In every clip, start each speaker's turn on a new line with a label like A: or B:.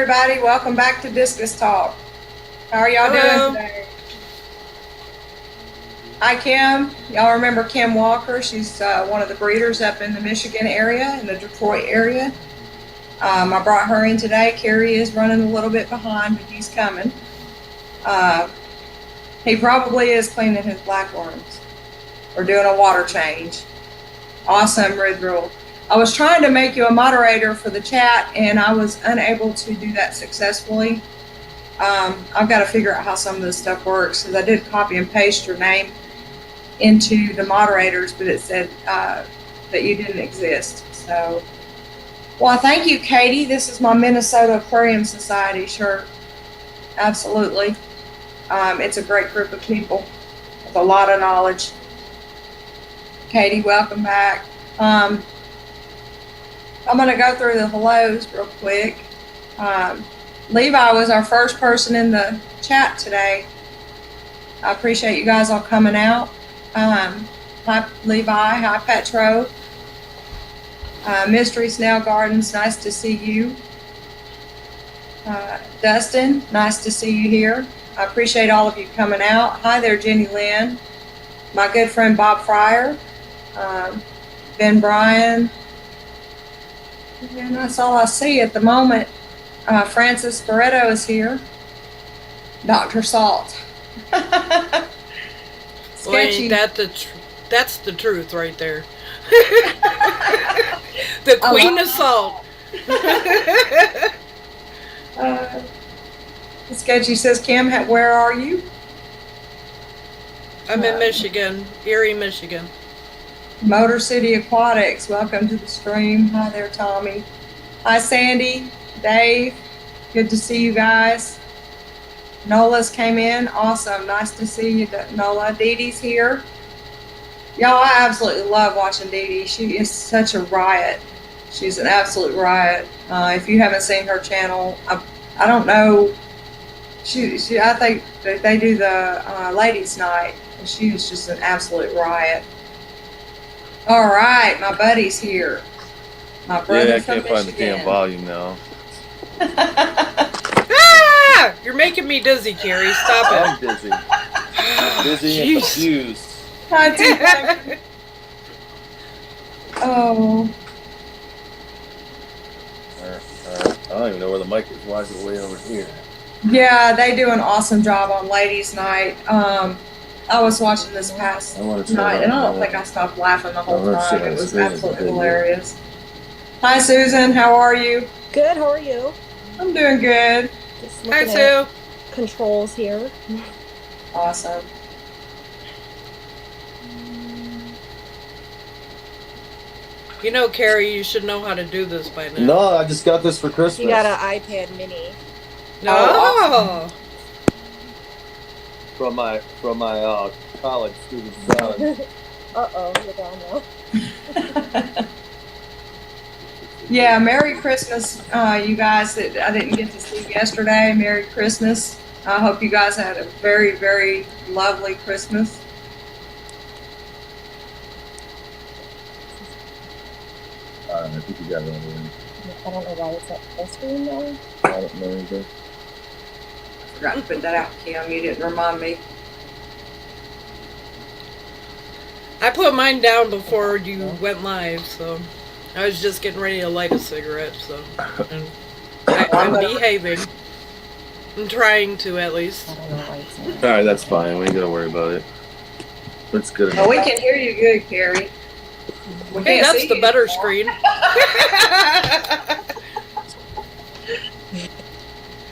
A: everybody. Welcome back to Discus Talk. How are y'all doing today? Hi, Kim. Y'all remember Kim Walker? She's one of the breeders up in the Michigan area, in the Detroit area. I brought her in today. Carrie is running a little bit behind, but he's coming. He probably is cleaning his blackworms or doing a water change. Awesome, Ridril. I was trying to make you a moderator for the chat, and I was unable to do that successfully. I've got to figure out how some of this stuff works, because I did copy and paste your name into the moderators, but it said that you didn't exist. So, well, thank you, Katie. This is my Minnesota Aquarium Society shirt. Absolutely. It's a great group of people with a lot of knowledge. Katie, welcome back. I'm going to go through the hellos real quick. Levi was our first person in the chat today. I appreciate you guys all coming out. Hi, Levi. Hi, Petro. Mystery Snail Gardens, nice to see you. Dustin, nice to see you here. I appreciate all of you coming out. Hi there, Jenny Lynn. My good friend Bob Fryer. Ben Bryan. And that's all I see at the moment. Francis Barreto is here. Dr. Salt. Sketchy.
B: Boy, that's the truth right there. The Queen of Salt.
A: Sketchy says, Kim, where are you?
B: I'm in Michigan, Erie, Michigan.
A: Motor City Aquatics, welcome to the stream. Hi there, Tommy. Hi, Sandy, Dave. Good to see you guys. Nola's came in. Awesome. Nice to see you, Nola. Dee Dee's here. Y'all, I absolutely love watching Dee Dee. She is such a riot. She's an absolute riot. If you haven't seen her channel, I don't know. I think that they do the ladies' night, and she is just an absolute riot. All right, my buddy's here. My brother
C: I
A: from
C: can't find the
A: Michigan.
C: damn volume now.
B: Ah! You're making me dizzy, Carrie. Stop it.
C: I'm dizzy. Dizzy and confused.
A: Hi, T. Oh.
C: I don't even know where the mic is. Why is it way over here?
A: Yeah, they do an awesome job on ladies' night. I was watching this past night, and I don't think I stopped laughing the whole time. It was absolutely hilarious. Hi, Susan. How are you?
D: Good. How are you?
A: I'm doing good.
D: Just
B: Hi,
D: looking
B: Sue.
D: at controls here.
A: Awesome.
B: You know, Carrie, you should know how to do this by now.
C: No, I just got this for Christmas.
D: You got an iPad mini.
B: No.
A: Oh,
C: from my college student son.
D: Uh-oh, you're down now.
A: Yeah, Merry Christmas, you guys that I didn't get to see yesterday. Merry Christmas. I hope you guys had a very, very lovely Christmas.
C: I think you got it on
D: I don't know why it's at full screen now.
C: I don't know either.
A: I forgot to put that out, Kim. You didn't remind me.
B: I put mine down before you went live, so I was just getting ready to light a cigarette, so and I'm behaving. I'm trying to, at least.
D: I don't know why it's not.
C: Alright, that's fine. We ain't gotta worry about it. That's good enough.
A: Oh, we can hear you good, Carrie. We
B: Hey,
A: can't
B: that's
A: see
B: the
A: you
B: better
A: anymore.
B: screen.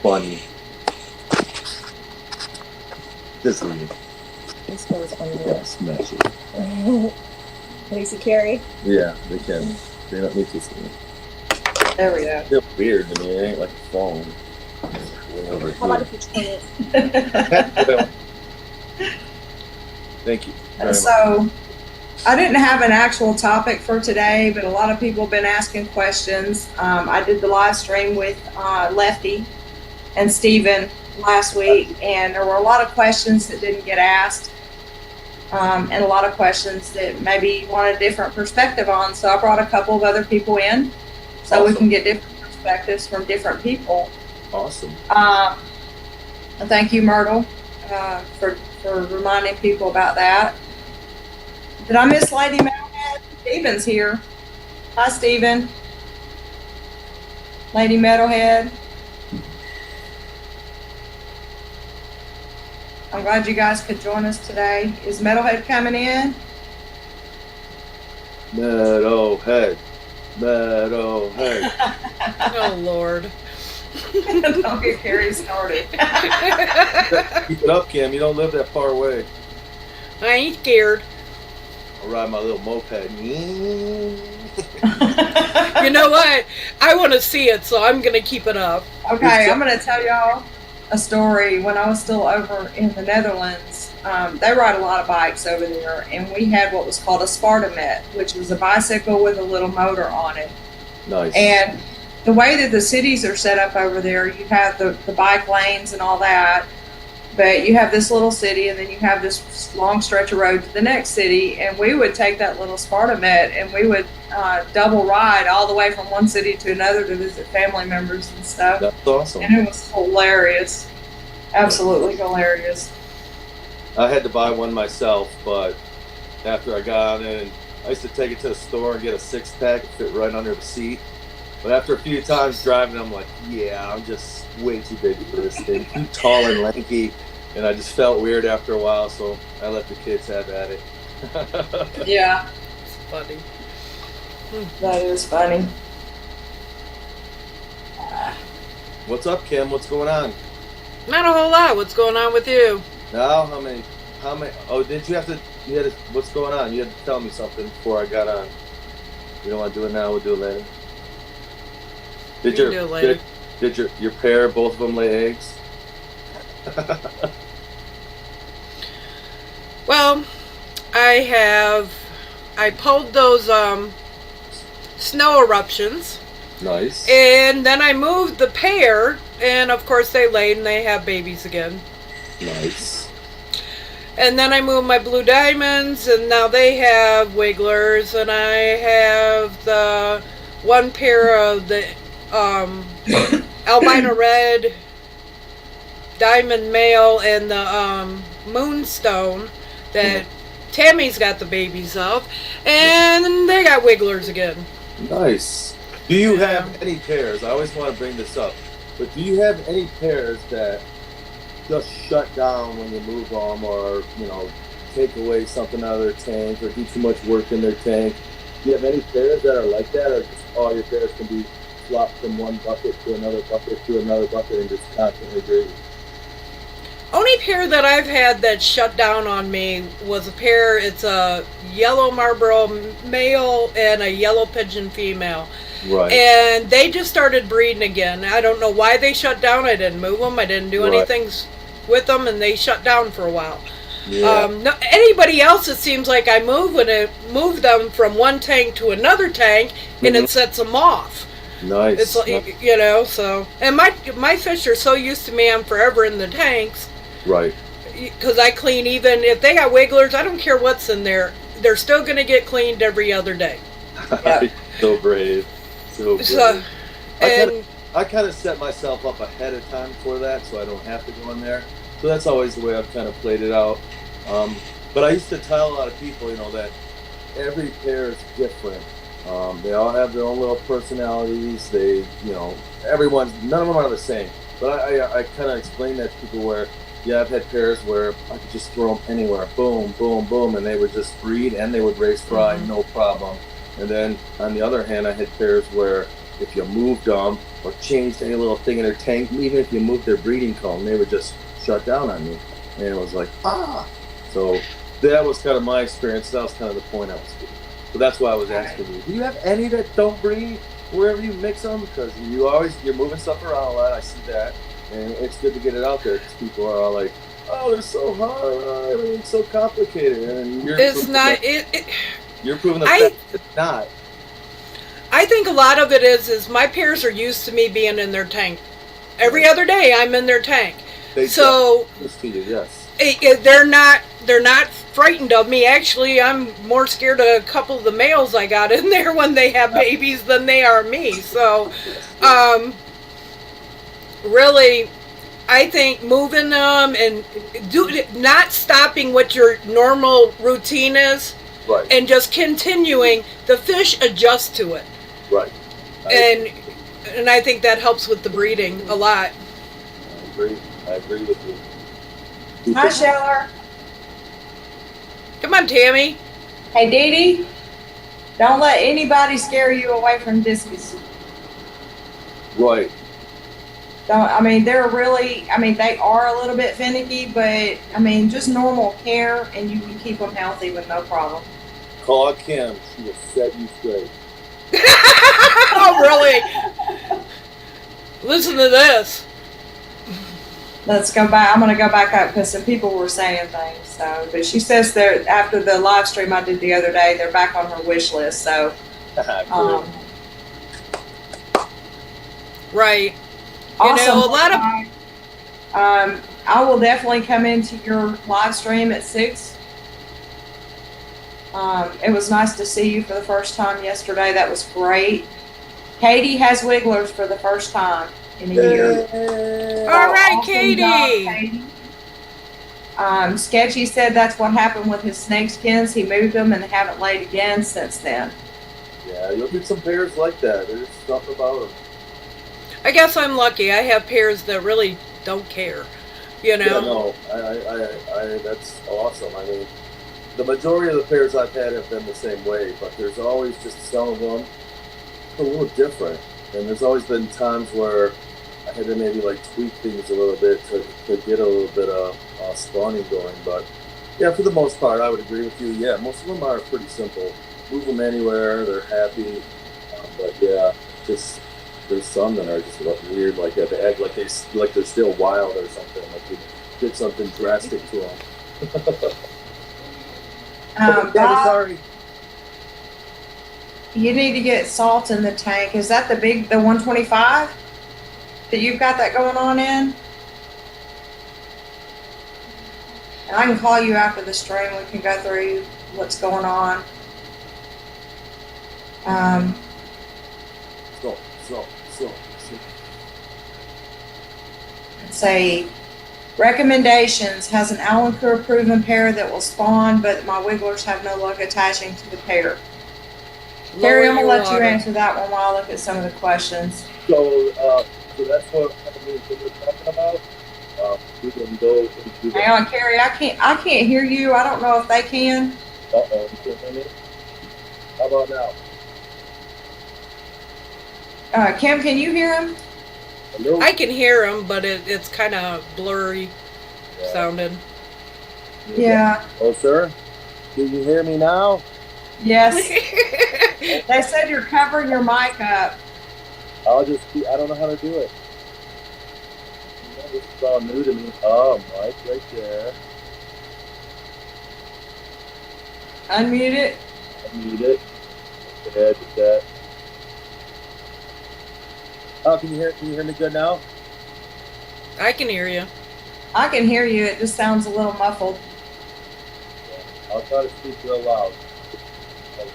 C: Funny. This one.
D: This goes
C: Yeah,
D: under.
C: smash it.
D: Can you see Carrie?
C: Yeah, they can. They don't need to see me.
A: There we go.
C: It feels weird to me. It ain't like a phone. Way over
D: How about
C: here.
D: if you turn it?
C: Thank you. very much.
A: So, I didn't have an actual topic for today, but a lot of people have been asking questions. I did the live stream with Lefty and Steven last week, and there were a lot of questions that didn't get asked, and a lot of questions that maybe you want a different perspective on. So I brought a couple of other people in so we
C: Awesome.
A: can get different perspectives from different people.
C: Awesome.
A: Thank you, Myrtle, for reminding people about that. Did I miss Lady Metalhead? Stephen's here. Hi, Stephen. Lady Metalhead. I'm glad you guys could join us today. Is Metalhead coming in?
C: Metalhead. Metalhead.
B: Oh, Lord.
A: Don't get Carrie started.
C: Keep it up, Kim. You don't live that far away.
B: I ain't scared.
C: I'll ride my little moped.
B: You know what? I want to see it, so I'm going to keep it up.
A: Okay, I'm going to tell y'all a story. When I was still over in the Netherlands, they ride a lot of bikes over there, and we had what was called a Spartamet, which was a bicycle with a little motor on it.
C: Nice.
A: And the way that the cities are set up over there, you have the bike lanes and all that, but you have this little city, and then you have this long stretch of road to the next city, and we would take that little Spartamet, and we would double ride all the way from one city to another to visit family members and stuff.
C: That's awesome.
A: And it was hilarious. Absolutely hilarious.
C: I had to buy one myself, but after I got on it, and I used to take it to the store and get a 6-pack. It fit right under the seat. But after a few times driving, I'm like, yeah, I'm just way too big for this thing. Too tall and lanky. And I just felt weird after a while, so I let the kids have at it.
A: Yeah,
B: It's funny.
A: that is funny.
C: What's up, Kim? What's going on?
B: Not a whole lot. What's going on with you?
C: Now, how many, oh, did you have to, what's going on? You had to tell me something before I got on. You don't want to do it now, we'll do it later.
B: We can do it later.
C: Did your pair, both of them lay eggs?
B: Well, I pulled those snow eruptions.
C: Nice.
B: And then I moved the pair, and of course they laid and they have babies again.
C: Nice.
B: And then I moved my blue diamonds, and now they have wigglers, and I have the one pair of the albino red diamond male and the moonstone that Tammy's got the babies of, and they got wigglers again.
C: Nice. Do you have any pairs? I always want to bring this up, but do you have any pairs that just shut down when you move them, or take away something out of their tank, or do too much work in their tank? Do you have any pairs that are like that, or just all your pairs can be flopped from one bucket to another bucket to another bucket and just constantly gravy?
B: Only pair that I've had that shut down on me was a pair. It's a yellow Marlboro male and a yellow pigeon female.
C: Right.
B: And they just started breeding again. I don't know why they shut down. I didn't move them. I didn't do anything with them, and they shut down for a while.
C: Yeah.
B: Anybody else, it seems like I move them from one tank to another tank, and it sets them off.
C: Nice.
B: It's like, so. And my fish are so used to me, I'm forever in the tanks.
C: Right.
B: Because I clean, even if they got wigglers, I don't care what's in there. They're still going to get cleaned every other day.
A: Yeah.
C: So brave. So brave.
B: So,
C: I kind of set myself up ahead of time for that, so I don't have to go in there. So that's always the way I've kind of played it out. But I used to tell a lot of people, that every pair is different. They all have their own little personalities. They, none of them are the same. But I kind of explain that to people where, I've had pairs where I could just throw them anywhere, boom, boom, boom, and they would just breed and they would raise fry, no problem. And then on the other hand, I had pairs where if you moved them or changed any little thing in their tank, even if you moved their breeding comb, they would just shut down on me. And it was like, So that was kind of my experience. That was kind of the point I was getting. So that's why I was asking you, do you have any that don't breed wherever you mix them? Because you're moving stuff around a lot. I see that. And it's good to get it out there because people are all like, oh, they're so hard, everything's so complicated. And you're you're proving the fact that it's not.
B: I think a lot of it is my pairs are used to me being in their tank. Every other day I'm in their tank. So
C: to you, yes.
B: They're not frightened of me. Actually, I'm more scared of a couple of the males I got in there when they have babies than they are me. So, really, I think moving them and not stopping what your normal routine is,
C: Right.
B: and just continuing, the fish adjust to it.
C: Right.
B: And I think that helps with the breeding a lot.
C: I agree with you.
A: Hi, Sheller.
B: Come on, Tammy.
A: Hey, Dee Dee. Don't let anybody scare you away from discus.
C: Right.
A: They're really, they are a little bit finicky, but just normal care and you can keep them healthy with no problem.
C: Call Kim. She will set you straight.
B: Oh, really? Listen to this.
A: Let's go back. I'm going to go back up because some people were saying things. So, but she says they're, after the live stream I did the other day, they're back on her wish list. So,
B: right.
A: Awesome.
B: You know, a lot of.
A: I will definitely come into your live stream at 6. It was nice to see you for the first time yesterday. That was great. Katie has wigglers for the first time in a year.
B: All right,
A: Awesome
B: Katie.
A: job, Katie. Sketchy said that's what happened with his snakeskins. He moved them and they haven't laid again since then.
C: Yeah, you'll get some pairs like that. There's stuff about them.
B: I guess I'm lucky. I have pairs that really don't care. You know.
C: Yeah, no, I that's awesome. I mean, the majority of the pairs I've had have been the same way, but there's always just some of them a little different. And there's always been times where I had to maybe like tweak things a little bit to get a little bit of spawning going. But yeah, for the most part, I would agree with you. Yeah, most of them are pretty simple. Move them anywhere, they're happy. But yeah, just there's some that are just weird, like that. They act like they're still wild or something. Like you did something drastic to them.
A: Bob,
C: sorry.
A: you need to get salt in the tank. Is that the 125 that you've got that going on in? And I can call you after the stream. We can go through what's going on.
C: So.
A: Let's say recommendations has an Allen Cure proven pair that will spawn, but my wigglers have no luck attaching to the pair. Terry, I'm gonna let you answer that one while I look at some of the questions.
C: So that's what we're talking about. We can go into
A: Hang on, Carrie. I can't hear you. I don't know if they can.
C: You can't hear me? How about now?
A: Kim, can you hear him?
C: Hello?
B: I can hear him, but it's kind of blurry sounding.
A: Yeah.
C: Oh, sir? Can you hear me now?
A: Yes. They said you're covering your mic up.
C: I don't know how to do it. This is all new to me. Oh, mic right there.
A: Unmute it.
C: Unmute it. Go ahead with that. Oh, can you hear me good now?
B: I can hear you.
A: I can hear you. It just sounds a little muffled.
C: Yeah. I'll try to speak real loud.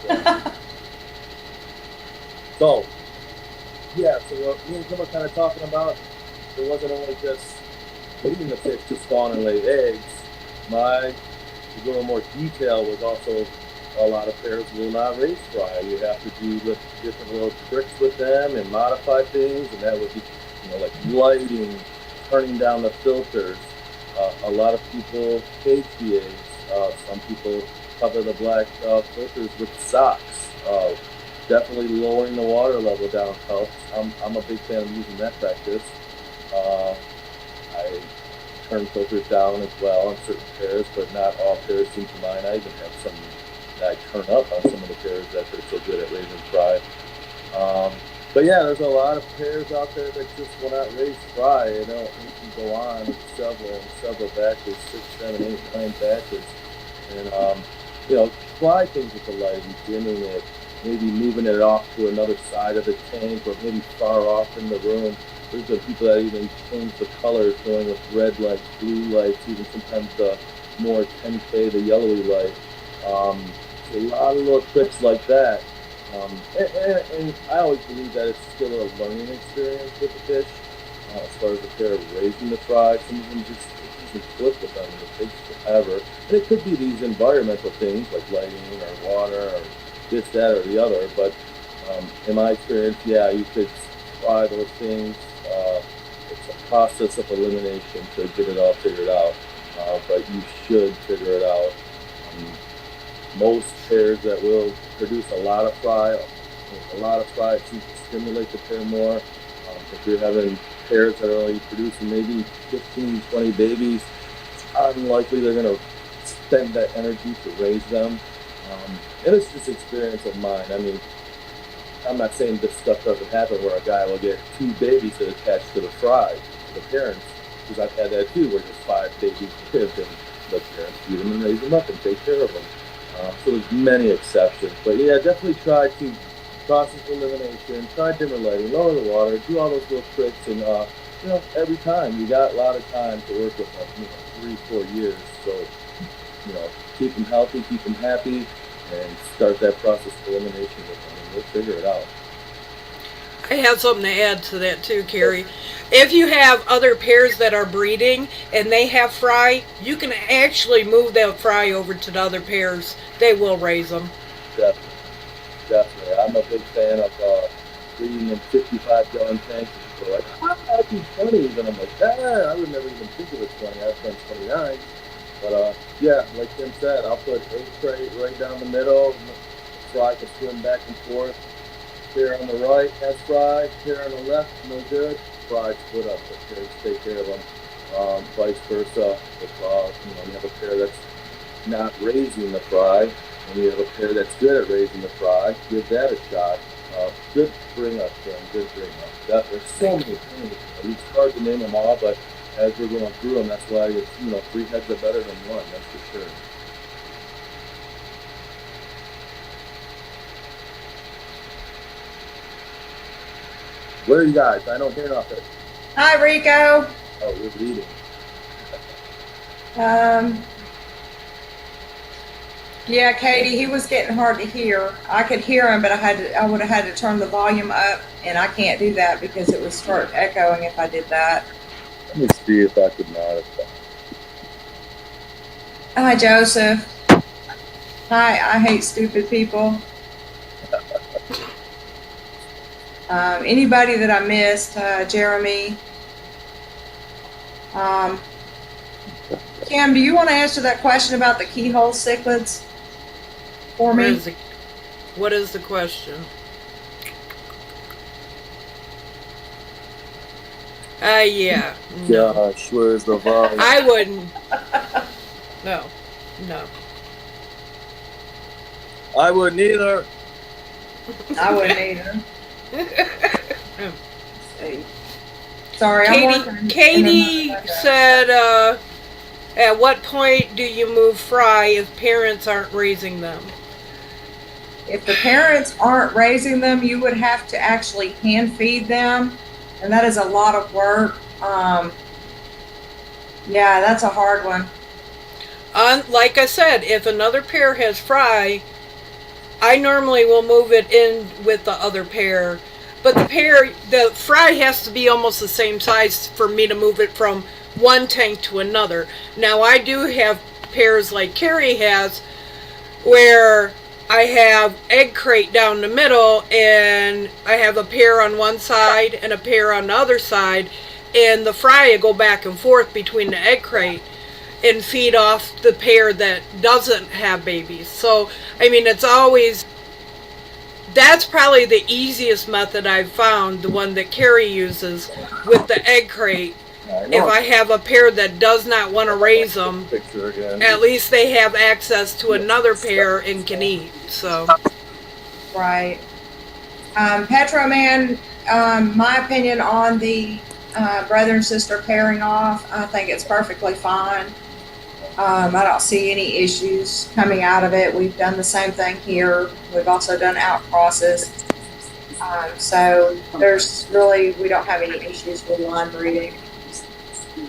C: Okay. So what me and Kim were kind of talking about, it wasn't only just leaving the fish to spawn and lay eggs. To go into more detail was also a lot of pairs will not race fry. You have to do different little tricks with them and modify things, and that would be, like lighting, turning down the filters. A lot of people cage the eggs. Some people cover the black filters with socks. Definitely lowering the water level down helps. I'm a big fan of using that practice. I turn filters down as well on certain pairs, but not all pairs seem to mind. I even have some that I turn up on some of the pairs that they're so good at raising fry. But yeah, there's a lot of pairs out there that just will not raise fry. You can go on with several batches, 6, 7, 8, 9 batches, and try things with the lighting, dimming it, maybe moving it off to another side of the tank, or maybe far off in the room. There's been people that even change the colors, going with red lights, blue lights, even sometimes the more 10K, the yellowy light. A lot of little tricks like that. And I always believe that it's still a learning experience with the fish. as far as the pair raising the fry. Some of them just click with them, and it takes forever. And it could be these environmental things like lighting or water or this, that, or the other. But in my experience, yeah, you could fry those things. It's a process of elimination to get it all figured out, but you should figure it out. Most pairs that will produce a lot of fry, it seems to stimulate the pair more. If you're having pairs that are only producing maybe 15, 20 babies, it's unlikely they're going to spend that energy to raise them. And it's just experience of mine. I mean, I'm not saying this stuff doesn't happen where a guy will get 2 babies that attach to the fry, to the parents, because I've had that too, where just 5 babies live and the parents feed them and raise them up and take care of them. So there's many exceptions, but yeah, definitely try to process elimination, try dimmer lighting, lower the water, do all those little tricks, and every time you got a lot of time to work with them, 3-4 years. So keep them healthy, keep them happy, and start that process of elimination with them, and we'll figure it out.
B: I have something to add to that too, Carrie. If you have other pairs that are breeding and they have fry, you can actually move that fry over to the other pairs. They will raise them.
C: Definitely. I'm a big fan of breeding in 55-gallon tanks. People are like, I'd do 20s. And I'm like, I would never even think of a 20. I've done 29. But yeah, like Tim said, I'll put egg crate right down the middle. Fry can swim back and forth. Pair on the right has fry. Pair on the left, no good. Fry split up. The pairs take care of them. Vice versa. If you have a pair that's not raising the fry, and you have a pair that's good at raising the fry, give that a shot. Good bring up, Tim. Good bring up. There's so many things. It's hard to name them all, but as we're going through them, that's why it's 3 heads are better than 1. That's for sure. Where are you guys? I don't hear nothing.
A: Hi, Rico.
C: Oh, we're reading.
A: Yeah, Katie, he was getting hard to hear. I could hear him, but I would have had to turn the volume up, and I can't do that because it would start echoing if I did that.
C: Let me see if I could modify.
A: Hi, Joseph. Hi, I hate stupid people. Anybody that I missed, Jeremy. Cam, do you want to answer that question about the keyhole cichlids for me?
B: What is the question? Yeah. No.
C: Gosh, where's the volume?
B: I wouldn't. No.
C: I wouldn't either.
A: I wouldn't either. Sorry,
B: Katie said, at what point do you move fry if parents aren't raising them?
A: If the parents aren't raising them, you would have to actually hand feed them, and that is a lot of work. Yeah, that's a hard one.
B: Like I said, if another pair has fry, I normally will move it in with the other pair. But the fry has to be almost the same size for me to move it from one tank to another. Now, I do have pairs like Carrie has, where I have egg crate down the middle, and I have a pair on one side and a pair on the other side, and the fry go back and forth between the egg crate and feed off the pair that doesn't have babies. So, I mean, that's probably the easiest method I've found, the one that Carrie uses with the egg crate. If I have a pair that does not want to raise them, at least they have access to another pair and can eat. So,
A: right. Petroman, my opinion on the brother and sister pairing off, I think it's perfectly fine. I don't see any issues coming out of it. We've done the same thing here. We've also done out crosses. So we don't have any issues with line breeding.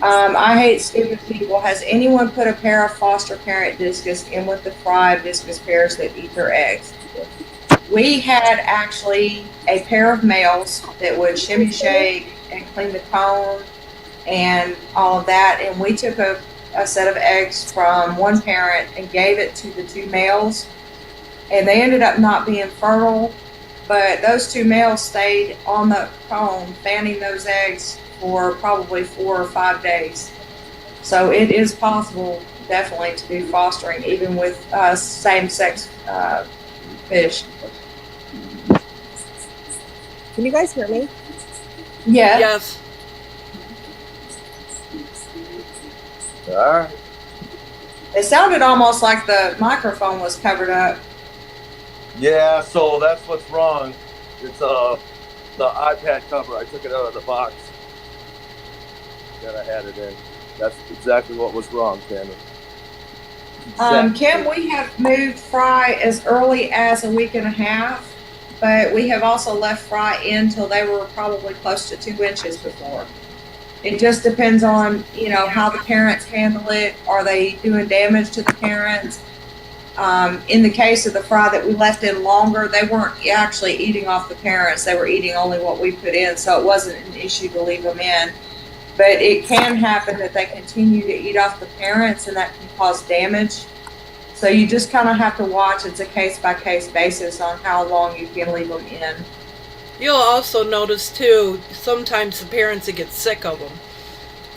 A: I hate stupid people. Has anyone put a pair of foster parent discus in with the fry discus pairs that eat their eggs? We had actually a pair of males that would shimmy shake and cleaned the cone and all of that. And we took a set of eggs from one parent and gave it to the 2 males. And they ended up not being fertile, but those 2 males stayed on the cone fanning those eggs for probably 4 or 5 days. So it is possible, definitely, to do fostering even with same-sex fish.
D: Can you guys hear me?
A: Yeah.
B: Yes.
C: All right.
A: It sounded almost like the microphone was covered up.
C: Yeah, so that's what's wrong. It's the iPad cover. I took it out of the box that I had it in. That's exactly what was wrong, Tammy.
A: Kim, we have moved fry as early as a week and a half, but we have also left fry in till they were probably close to 2 inches before. It just depends on, how the parents handle it. Are they doing damage to the parents? In the case of the fry that we left in longer, they weren't actually eating off the parents. They were eating only what we put in, so it wasn't an issue to leave them in. But it can happen that they continue to eat off the parents, and that can cause damage. So you just kind of have to watch. It's a case-by-case basis on how long you can leave them in.
B: You'll also notice, too, sometimes the parents will get sick of them.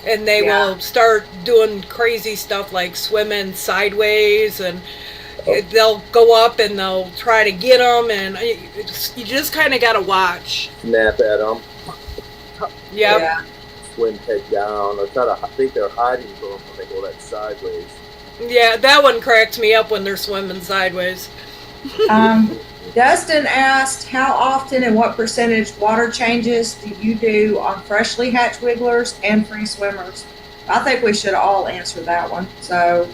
B: And they will start doing crazy stuff like swimming sideways, and they'll go up and they'll try to get them, and you just kind of got to watch.
C: Snap at them.
B: Yep.
A: Yeah.
C: Swim head down. I think they're hiding from them when they go that sideways.
B: Yeah, that one cracks me up when they're swimming sideways.
A: Dustin asked, how often and what percentage water changes do you do on freshly hatched wigglers and free swimmers? I think we should all answer that one. So,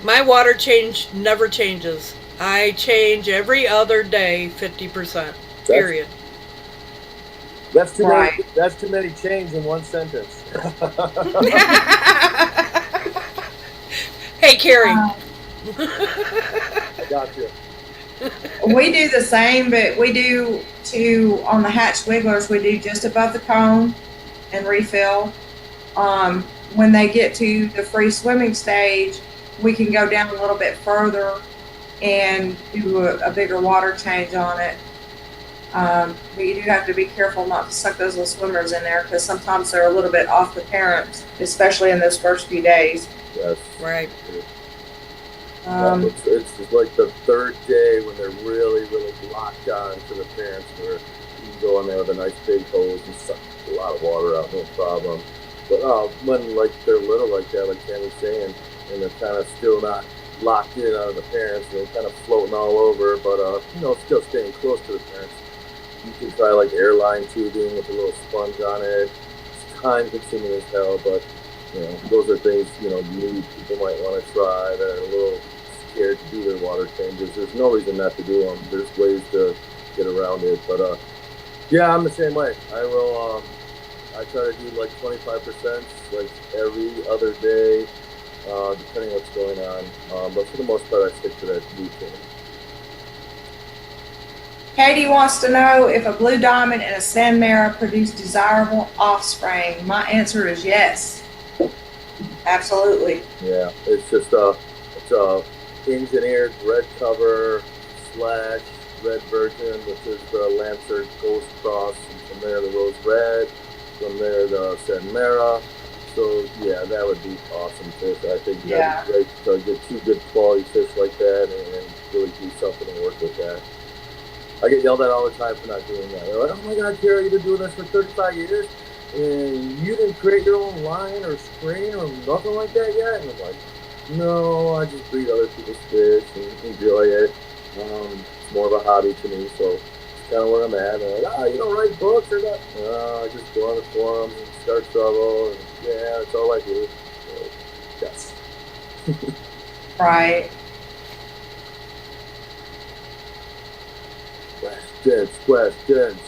B: My water change never changes. I change every other day 50%. Period.
C: That's too
A: Right.
C: many. That's too many chains in one sentence.
B: Hey, Carrie.
C: Gotcha.
A: we do the same, but we do on the hatched wigglers, we do just above the cone and refill. When they get to the free swimming stage, we can go down a little bit further and do a bigger water change on it. But you do have to be careful not to suck those little swimmers in there, because sometimes they're a little bit off the parents, especially in those first few days.
C: Yes.
B: Right.
C: It's just like the 3rd day when they're really, really locked on to the parents, where you can go in there with a nice big hose and suck a lot of water out, no problem. But when they're little like that, like Tammy's saying, and they're kind of still not locked in on the parents, and they're kind of floating all over, but still staying close to the parents. You can try airline tubing with a little sponge on it. It's time consuming as hell, but those are things new people might want to try that are a little scared to do their water changes. There's no reason not to do them. There's ways to get around it, but yeah, I'm the same way. I try to do 25% every other day, depending what's going on. But for the most part, I stick to that routine.
A: Katie wants to know if a blue diamond and a sand mara produce desirable offspring. My answer is yes. Absolutely.
C: Yeah, it's just it's a engineered red cover / red virgin, which is the Lancer Ghost Cross, and from there the Rose Red, from there the San Mara. So yeah, that would be awesome fish. I think that'd be great to get 2 good quality fish like that and really do something and work with that. I get yelled at all the time for not doing that. They're like, "Oh my God, Carrie, you've been doing this for 35 years, and you didn't create your own line or screen or nothing like that yet?" And I'm like, "No, I just breed other people's fish and enjoy it. It's more of a hobby to me, so it's kind of where I'm at." And they're like, "You don't write books or that?" "No, I just go on the forums and start trouble, and yeah, that's all I do." So, yes.
A: Right.
C: Questions.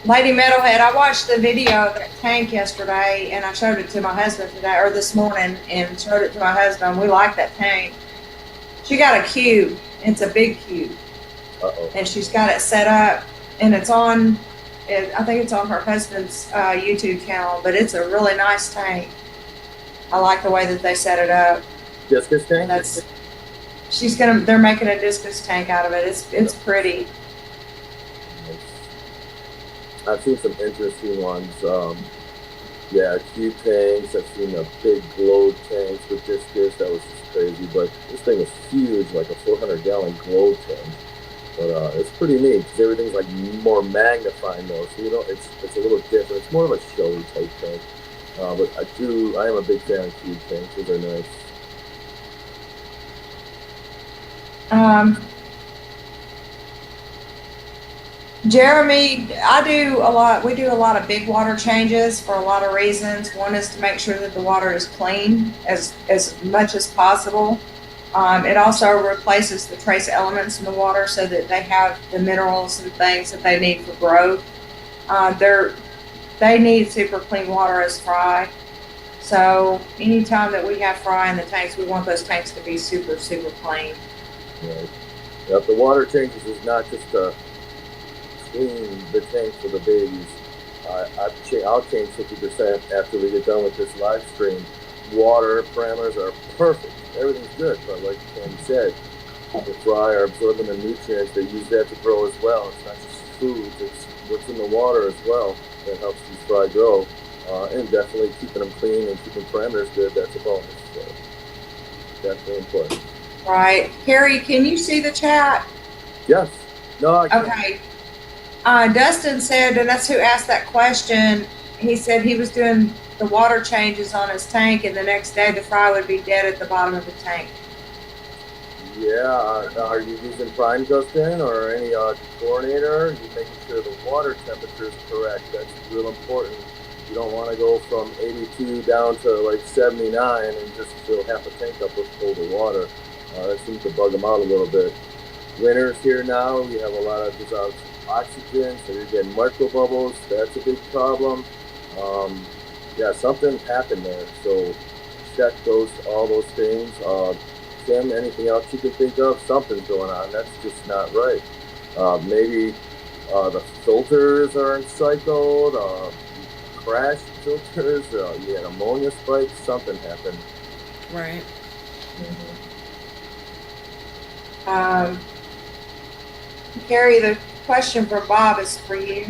A: Lady Metalhead, I watched the video of that tank yesterday, and I showed it to my husband today, or this morning, and showed it to my husband. We like that tank. She got a cube. It's a big cube.
C: Uh-oh.
A: And she's got it set up and it's on. I think it's on her husband's YouTube channel, but it's a really nice tank. I like the way that they set it up.
C: Discus tank?
A: They're making a discus tank out of it. It's pretty.
C: I've seen some interesting ones. Yeah, cube tanks. I've seen a big globe tanks with discus. That was just crazy. But this thing is huge, like a 400-gallon globe tank. But it's pretty neat because everything's like more magnifying though. So it's a little different. It's more of a showy type tank. But I am a big fan of cube tanks. Those are nice.
A: Jeremy, we do a lot of big water changes for a lot of reasons. One is to make sure that the water is clean as much as possible. It also replaces the trace elements in the water so that they have the minerals and things that they need for growth. They need super clean water as fry. So anytime that we have fry in the tanks, we want those tanks to be super, super clean.
C: Right. Yep, the water changes is not just to clean the tank for the babies. I'll change 50% after we get done with this live stream. Water parameters are perfect. Everything's good, but like Candy said, the fry are absorbing the nutrients. They use that to grow as well. It's not just food, it's what's in the water as well that helps these fry grow. And definitely keeping them clean and keeping parameters good, that's a bonus. So definitely important.
A: Right. Carrie, can you see the chat?
C: Yes. No, I can't.
A: Okay. Dustin said, and that's who asked that question, he said he was doing the water changes on his tank, and the next day the fry would be dead at the bottom of the tank.
C: Yeah, are you using prime, Dustin, or any chlorinator? You're making sure the water temperature is correct. That's real important. You don't want to go from 82 down to like 79 and just fill half a tank up with colder water. That seems to bug them out a little bit. Winter's here now. We have a lot of dissolved oxygen, so you're getting micro bubbles. That's a big problem. Yeah, something happened there. So check all those things. Tim, anything else you can think of? Something's going on. That's just not right. Maybe the filters are cycled. Crash filters. You had ammonia spikes. Something happened.
B: Right.
A: Carrie, the question for Bob is for you.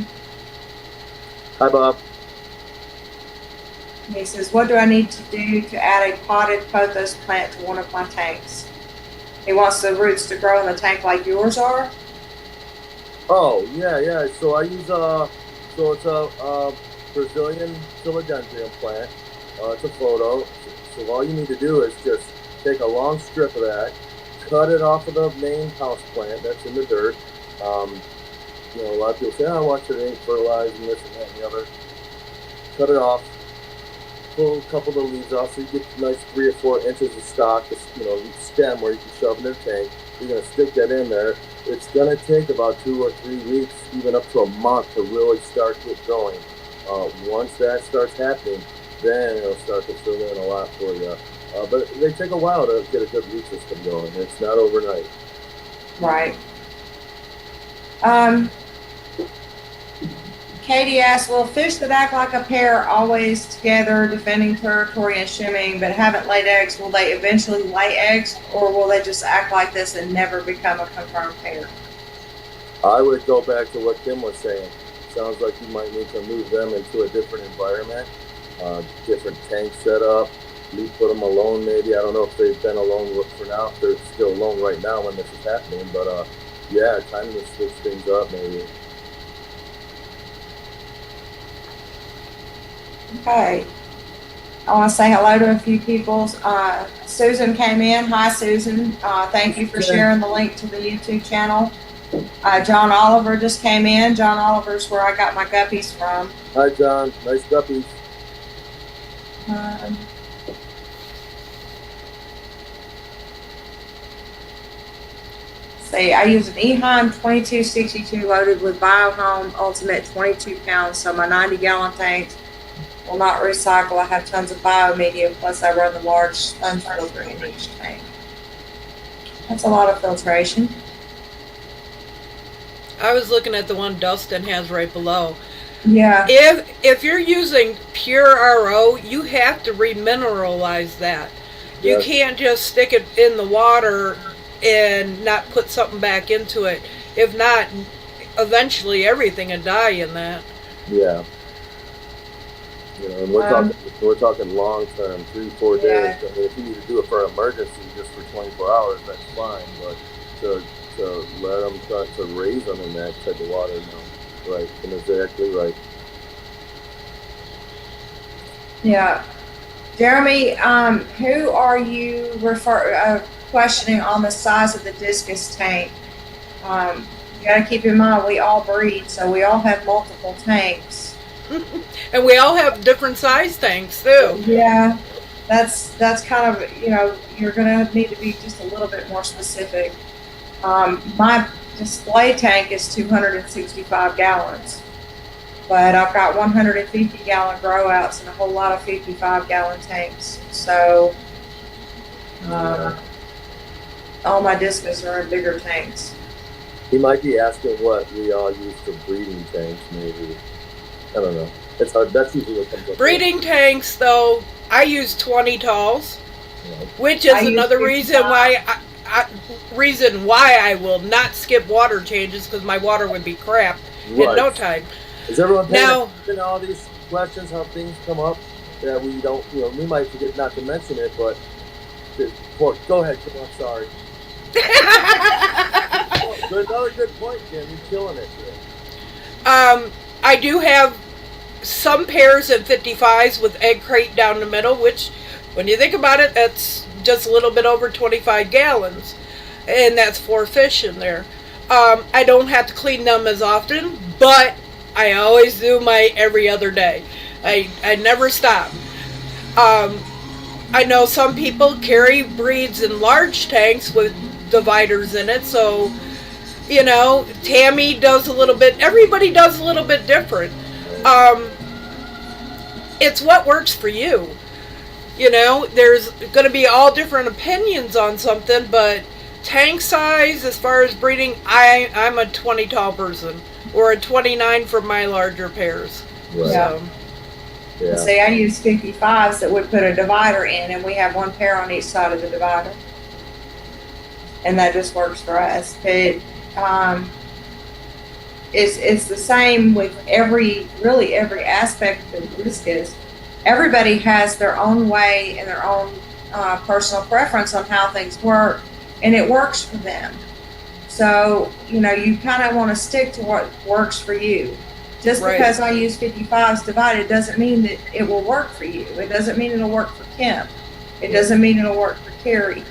C: Hi, Bob.
A: He says, what do I need to do to add a potted pothos plant to one of my tanks? He wants the roots to grow in the tank like yours are.
C: Oh, yeah. So I use it's a Brazilian philodendron plant. It's a photo. So all you need to do is just take a long strip of that, cut it off of the main house plant that's in the dirt. A lot of people say, I watch it ain't fertilized and this and that and the other. Cut it off, pull a couple of the leaves off so you get a nice 3 or 4 inches of stock, stem where you can shove in their tank. You're going to stick that in there. It's going to take about 2 or 3 weeks, even up to a month to really start get going. Once that starts happening, then it'll start to fill in a lot for you. But they take a while to get a good root system going. It's not overnight.
A: Right. Katie asked, will fish that act like a pair always together, defending territory and shimming, but haven't laid eggs, will they eventually lay eggs, or will they just act like this and never become a confirmed pair?
C: I would go back to what Kim was saying. Sounds like you might need to move them into a different environment, different tank setup. You put them alone maybe. I don't know if they've been alone for now, if they're still alone right now when this is happening, but yeah, time to switch things up maybe.
A: Okay. I want to say hello to a few people. Susan came in. Hi, Susan. Thank you for sharing the link to the YouTube channel. John Oliver just came in. John Oliver's where I got my guppies from.
C: Hi, John. Nice guppies.
A: See, I use an Eheim 2262 loaded with BioHome Ultimate 22 pounds, so my 90-gallon tanks will not recycle. I have tons of biomedia, plus I run the large sponge filter in each tank. That's a lot of filtration.
B: I was looking at the one Dustin has right below.
A: Yeah.
B: If you're using pure RO, you have to remineralize that. You
C: Yes.
B: can't just stick it in the water and not put something back into it. If not, eventually everything will die in that.
C: Yeah. You know, and we're talking long term, 3-4 days.
A: Yeah.
C: I mean, if you need to do it for an emergency, just for 24 hours, that's fine. But to let them start to raise them in that type of water, no. Right, and exactly right.
A: Yeah. Jeremy, who are you questioning on the size of the discus tank? You got to keep in mind we all breed, so we all have multiple tanks.
B: And we all have different size tanks too.
A: Yeah, that's kind of, you're going to need to be just a little bit more specific. My display tank is 265 gallons, but I've got 150 gallon grow outs and a whole lot of 55 gallon tanks. So all my discus are in bigger tanks.
C: He might be asking what we all use for breeding tanks, maybe. I don't know. It's hard. That's usually what comes up.
B: Breeding tanks, though, I use 20 talls,
C: You know?
B: which is
A: I use
B: another
A: 55.
B: reason why I will not skip water changes, because my water would be crap in no time.
C: Is everyone paying
B: Now-
C: attention to all these questions, how things come up that we don't, we might forget not to mention it, but go ahead, Kim, I'm sorry. Another good point, Kim. You're killing it today.
B: I do have some pairs of 55s with egg crate down the middle, which, when you think about it, that's just a little bit over 25 gallons. And that's 4 fish in there. I don't have to clean them as often, but I always do my every other day. I never stop. I know some people carry breeds in large tanks with dividers in it, so Tammy does a little bit, everybody does a little bit different. It's what works for you. There's going to be all different opinions on something, but tank size, as far as breeding, I'm a 20 tall person, or a 29 for my larger pairs.
C: Right.
A: Yeah.
C: Yeah.
A: See, I use 55s that would put a divider in, and we have one pair on each side of the divider. And that just works for us. But it's the same with every aspect of the discus. Everybody has their own way and their own personal preference on how things work, and it works for them. So, you kind of want to stick to what works for you. Just
B: Right.
A: because I use 55s divided doesn't mean that it will work for you. It doesn't mean it'll work for Kim. It doesn't mean it'll work for Carrie.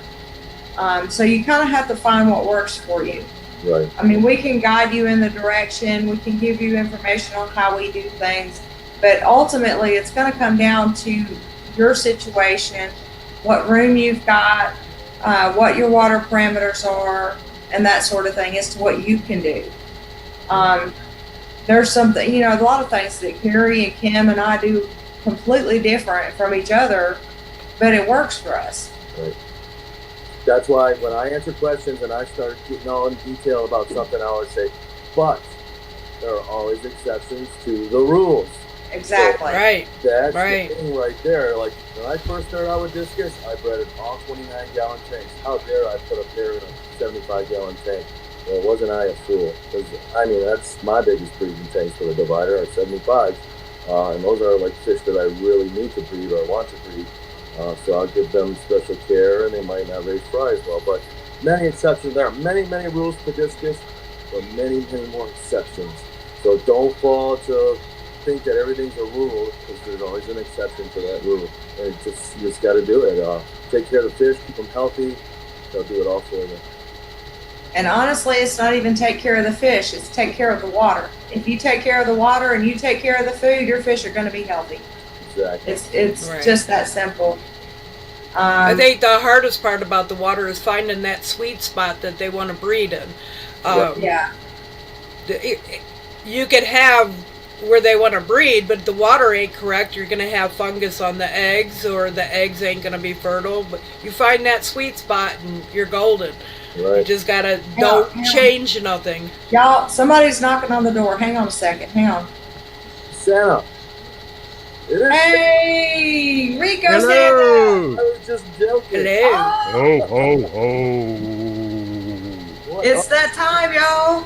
A: So you kind of have to find what works for you.
C: Right.
A: I mean, we can guide you in the direction, we can give you information on how we do things, but ultimately it's going to come down to your situation, what room you've got, what your water parameters are, and that sort of thing as to what you can do. There's something, a lot of things that Carrie and Kim and I do completely different from each other, but it works for us.
C: Right. That's why when I answer questions and I start getting all in detail about something, I always say, but there are always exceptions to the rules.
A: Exactly.
B: Right.
C: That's
B: Right.
C: the thing right there. Like, when I first started out with discus, I bred in all 29-gallon tanks. How dare I put a pair in a 75-gallon tank? Well, wasn't I a fool? Because, that's my biggest breeding tanks for the divider are 75s. And those are like fish that I really need to breed or want to breed. So I'll give them special care, and they might not raise fries well. But many exceptions. There are many, many rules for discus, but many, many more exceptions. So don't fall to think that everything's a rule, because there's always an exception to that rule. And you just got to do it. Take care of the fish, keep them healthy. They'll do it all for you.
A: And honestly, it's not even take care of the fish, it's take care of the water. If you take care of the water and you take care of the food, your fish are going to be healthy.
C: Exactly.
A: It's
B: Right.
A: just that simple.
B: I think the hardest part about the water is finding that sweet spot that they want to breed in.
A: Yeah.
B: You could have where they want to breed, but the water ain't correct, you're going to have fungus on the eggs, or the eggs ain't going to be fertile. But you find that sweet spot and you're golden.
C: Right.
B: You just got to don't change nothing.
A: Y'all, somebody's knocking on the door. Hang on a second. Hang on.
C: Santa. It is.
A: Hey, Rico Santa.
C: I was just joking.
B: Hello.
A: Oh,
E: Ho, ho, ho.
A: it's that time, y'all.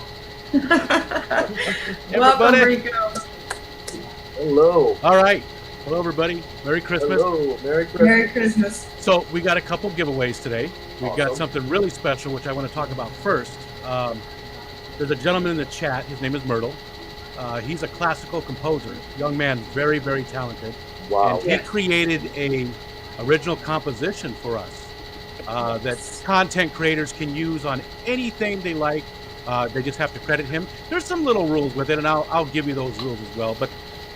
A: Welcome,
E: Everybody.
A: Rico.
C: Hello.
E: All right. Hello, everybody. Merry Christmas.
C: Hello. Merry Christmas.
A: Merry Christmas.
E: So we got a couple giveaways today. We've got
C: Awesome.
E: something really special, which I want to talk about first. There's a gentleman in the chat. His name is Myrtle. He's a classical composer. Young man, very, very talented.
C: Wow.
E: And he created a original composition for us that content creators can use on anything they like. They just have to credit him. There's some little rules with it, and I'll give you those rules as well. But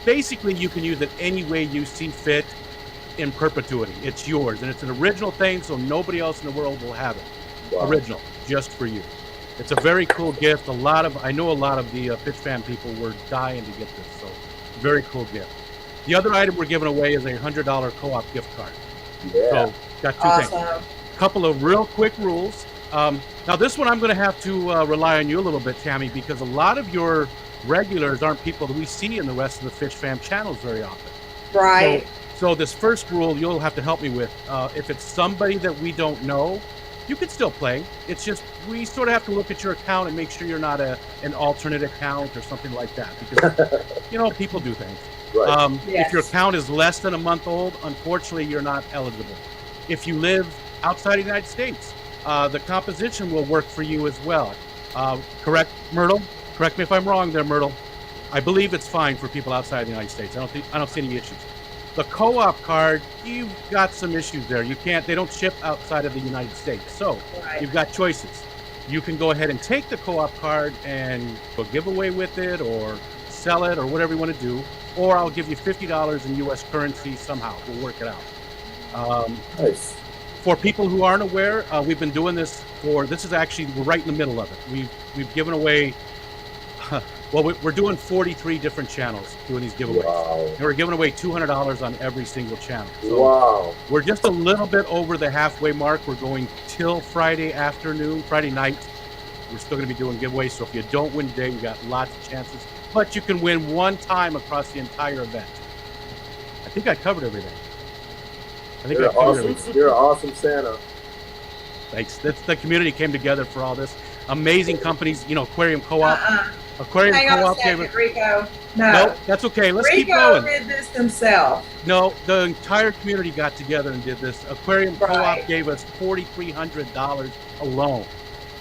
E: basically, you can use it any way you see fit in perpetuity. It's yours, and it's an original thing, so nobody else in the world will have it.
C: Wow.
E: Original, just for you. It's a very cool gift. I know a lot of the Pitch Fan people were dying to get this, so very cool gift. The other item we're giving away is a $100 co-op gift card.
C: Yeah.
E: So got two things.
A: Awesome.
E: Couple of real quick rules. Now this one I'm going to have to rely on you a little bit, Tammy, because a lot of your regulars aren't people that we see in the rest of the Fish Fam channels very often.
A: Right.
E: So this first rule you'll have to help me with. If it's somebody that we don't know, you can still play. It's just we sort of have to look at your account and make sure you're not an alternate account or something like that, because people do things.
C: Right.
A: Yes.
E: If your account is less than a month old, unfortunately, you're not eligible. If you live outside the United States, the composition will work for you as well. Correct, Myrtle? Correct me if I'm wrong there, Myrtle. I believe it's fine for people outside the United States. I don't see any issues. The co-op card, you've got some issues there. They don't ship outside of the United States. So
A: Right.
E: you've got choices. You can go ahead and take the co-op card and go give away with it or sell it or whatever you want to do. Or I'll give you $50 in U.S. currency somehow. We'll work it out.
C: Nice.
E: For people who aren't aware, we've been doing this we're right in the middle of it. We've given away, we're doing 43 different channels doing these giveaways.
C: Wow.
E: And we're giving away $200 on every single channel. So
C: Wow.
E: we're just a little bit over the halfway mark. We're going till Friday night. We're still going to be doing giveaways. So if you don't win today, you got lots of chances. But you can win one time across the entire event. I think I covered everything.
C: You're an awesome Santa.
E: Thanks. The community came together for all this. Amazing companies, Aquarium Co-op. Aquarium
A: Hang on a
E: Co-op
A: second, Rico. No.
E: No, that's okay. Let's keep
A: Rico
E: going.
A: did this himself.
E: No, the entire community got together and did this. Aquarium
A: Right.
E: Co-op gave us $4,300 alone.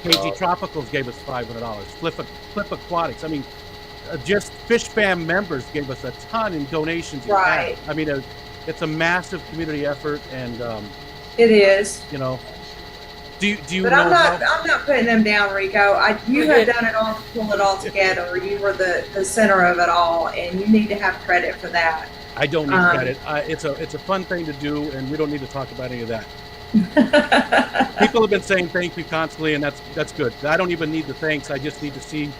E: KG Tropicals gave us $500. Flip Aquatics. I mean, just Fish Fam members gave us a ton in donations.
A: Right.
E: I mean, it's a massive community effort, and
A: It is.
E: do you
A: But
E: know?
A: I'm not putting them down, Rico. You have done it all to pull it all together. You were the center of it all, and you need to have credit for that.
E: I don't need credit. It's a fun thing to do, and we don't need to talk about any of that. People have been saying thank you constantly, and that's good. I don't even need the thanks. I just need to see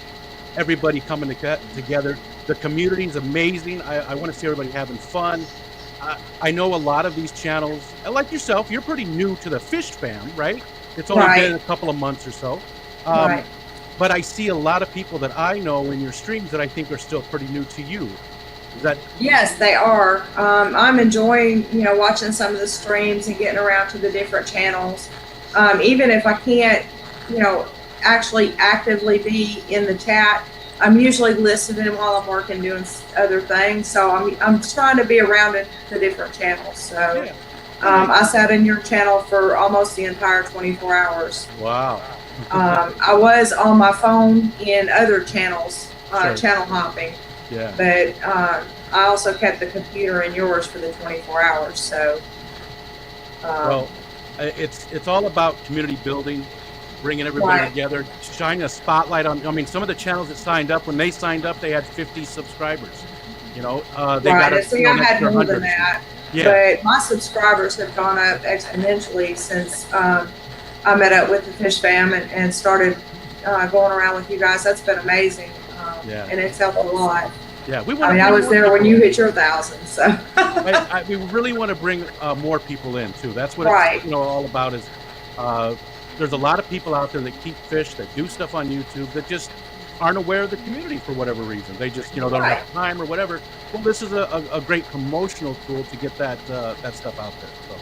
E: everybody coming together. The community is amazing. I want to see everybody having fun. I know a lot of these channels, like yourself, you're pretty new to the Fish Fam, right? It's only
A: Right.
E: been a couple of months or so.
A: Right.
E: But I see a lot of people that I know in your streams that I think are still pretty new to you. Is that
A: Yes, they are. I'm enjoying, watching some of the streams and getting around to the different channels. Even if I can't, actually actively be in the chat, I'm usually listening while I'm working, doing other things. So I'm trying to be around the different channels. So
E: yeah.
A: I sat in your channel for almost the entire 24 hours.
E: Wow.
A: I was on my phone in other channels,
E: Sure.
A: channel hopping.
E: Yeah.
A: But I also kept the computer in yours for the 24 hours. So,
E: Well, it's all about community building, bringing everybody
A: Right.
E: together, shining a spotlight on. I mean, some of the channels that signed up, when they signed up, they had 50 subscribers. They
A: right.
E: got
A: And
E: us
A: see, I
E: an
A: had
E: extra
A: more than
E: 100.
A: that.
E: Yeah.
A: But my subscribers have gone up exponentially since I met up with the Fish Fam and started going around with you guys. That's been amazing.
E: Yeah.
A: And it's helped a lot.
E: Yeah, we
A: I
E: want.
A: mean, I was there when you hit your 1,000. So
E: we really want to bring more people in too. That's what
A: Right.
E: it's all about. Is there's a lot of people out there that keep fish, that do stuff on YouTube, that just aren't aware of the community for whatever reason. They just don't
A: Right.
E: have time or whatever. Well, this is a great promotional tool to get that stuff out there. So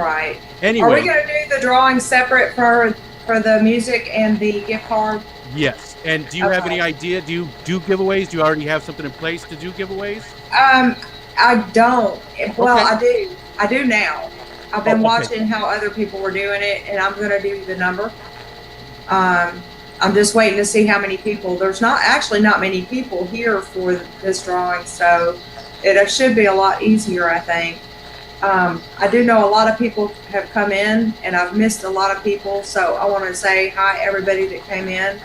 A: right.
E: anyway,
A: Are we going to do the drawing separate for the music and the gift card?
E: yes. And do you have any idea? Do you do giveaways? Do you already have something in place to do giveaways?
A: I don't. Well,
E: Okay.
A: I do now. I've been
E: Oh, okay.
A: watching how other people were doing it, and I'm going to do the number. I'm just waiting to see how many people. There's not many people here for this drawing, so it should be a lot easier, I think. I do know a lot of people have come in, and I've missed a lot of people, so I want to say hi everybody that came in.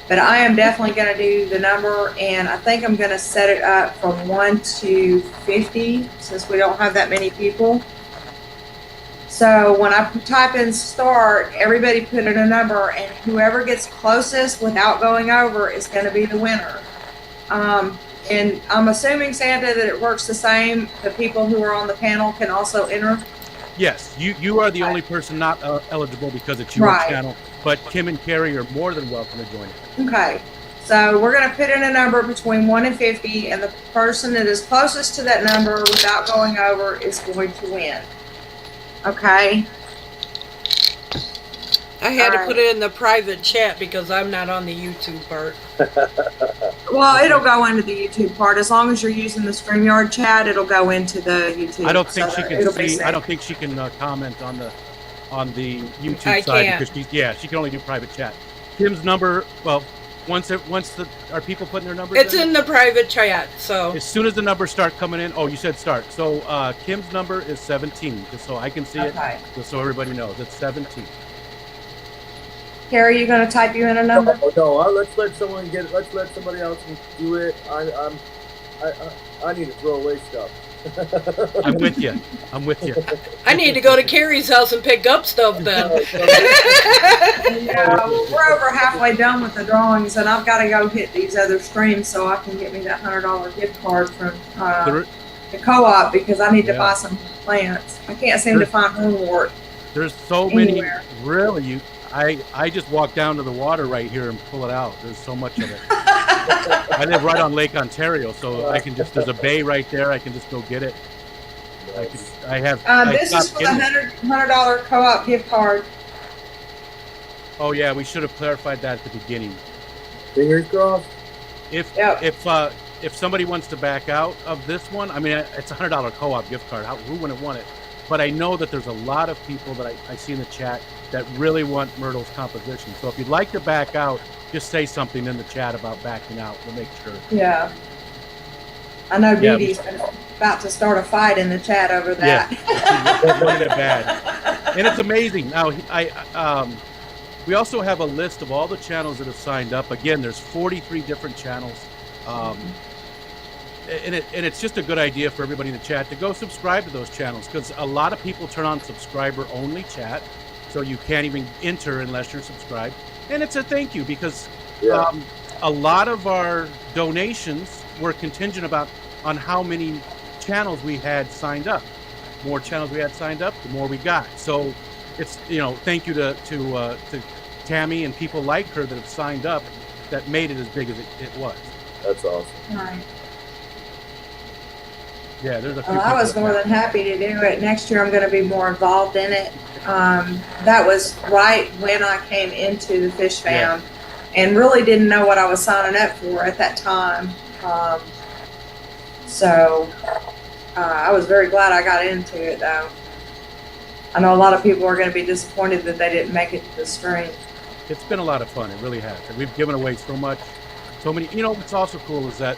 A: But I am definitely going to do the number, and I think I'm going to set it up from 1 to 50 since we don't have that many people. So when I type in start, everybody put in a number, and whoever gets closest without going over is going to be the winner. And I'm assuming, Santa, that it works the same. The people who are on the panel can also enter.
E: Yes, you are the only person not eligible because it's your
A: Right.
E: channel, but Kim and Carrie are more than welcome to join it.
A: Okay. So we're going to put in a number between 1 and 50, and the person that is closest to that number without going over is going to win. Okay.
B: I had to
A: Alright.
B: put it in the private chat because I'm not on the YouTube part.
A: Well, it'll go into the YouTube part. As long as you're using the StreamYard chat, it'll go into the YouTube.
E: I don't think
A: so
E: she
A: it'll
E: can
A: be
E: see.
A: safe.
E: I don't think she can comment on the YouTube
B: I
E: side
B: can't.
E: because she can only do private chat. Kim's number. Well, are people putting their numbers?
B: It's in the private chat, so
E: As soon as the numbers start coming in. Oh, you said start. So Kim's number is 17, just so I can see
A: Okay.
E: it, just so everybody knows. It's 17.
A: Carrie, you going to type you in a number?
C: No, let's let somebody else do it. I need to throw away stuff.
E: I'm with you. I'm with you.
B: I need to go to Carrie's house and pick up stuff then.
A: Yeah, well, we're over halfway done with the drawings, and I've got to go hit these other streams so I can get me that $100 gift card from the co-op because I need to buy some plants. I can't seem to find homewort.
E: There's so
A: anywhere.
E: many. Really, I just walk down to the water right here and pull it out. There's so much of it. I live right on Lake Ontario, so I can just, there's a bay right there. I can just go get it.
A: This is for the $100 co-op gift card.
E: Oh yeah, we should have clarified that at the beginning.
C: Fingers crossed.
E: If somebody wants to back out of this one, I mean, it's a $100 co-op gift card. Who wouldn't want it? But I know that there's a lot of people that I see in the chat that really want Myrtle's composition. So if you'd like to back out, just say something in the chat about backing out. We'll make sure.
A: Yeah. I know Dee Dee's about to start a fight in the chat over that.
E: Yeah, really bad. And it's amazing. Now, we also have a list of all the channels that have signed up. Again, there's 43 different channels. And it's just a good idea for everybody in the chat to go subscribe to those channels because a lot of people turn on subscriber-only chat, so you can't even enter unless you're subscribed. And it's a thank you because a lot of our donations were contingent on how many channels we had signed up. More channels we had signed up, the more we got. So it's thank you to Tammy and people like her that have signed up that made it as big as it was.
C: That's awesome.
A: Right.
E: Yeah, there's a few.
A: Well, I was more than happy to do it. Next year, I'm going to be more involved in it. That was right when I came into the Fish Fam, and really didn't know what I was signing up for at that time. So I was very glad I got into it, though. I know a lot of people are going to be disappointed that they didn't make it to the stream.
E: It's been a lot of fun. It really has. And we've given away so much, so many. What's also cool is that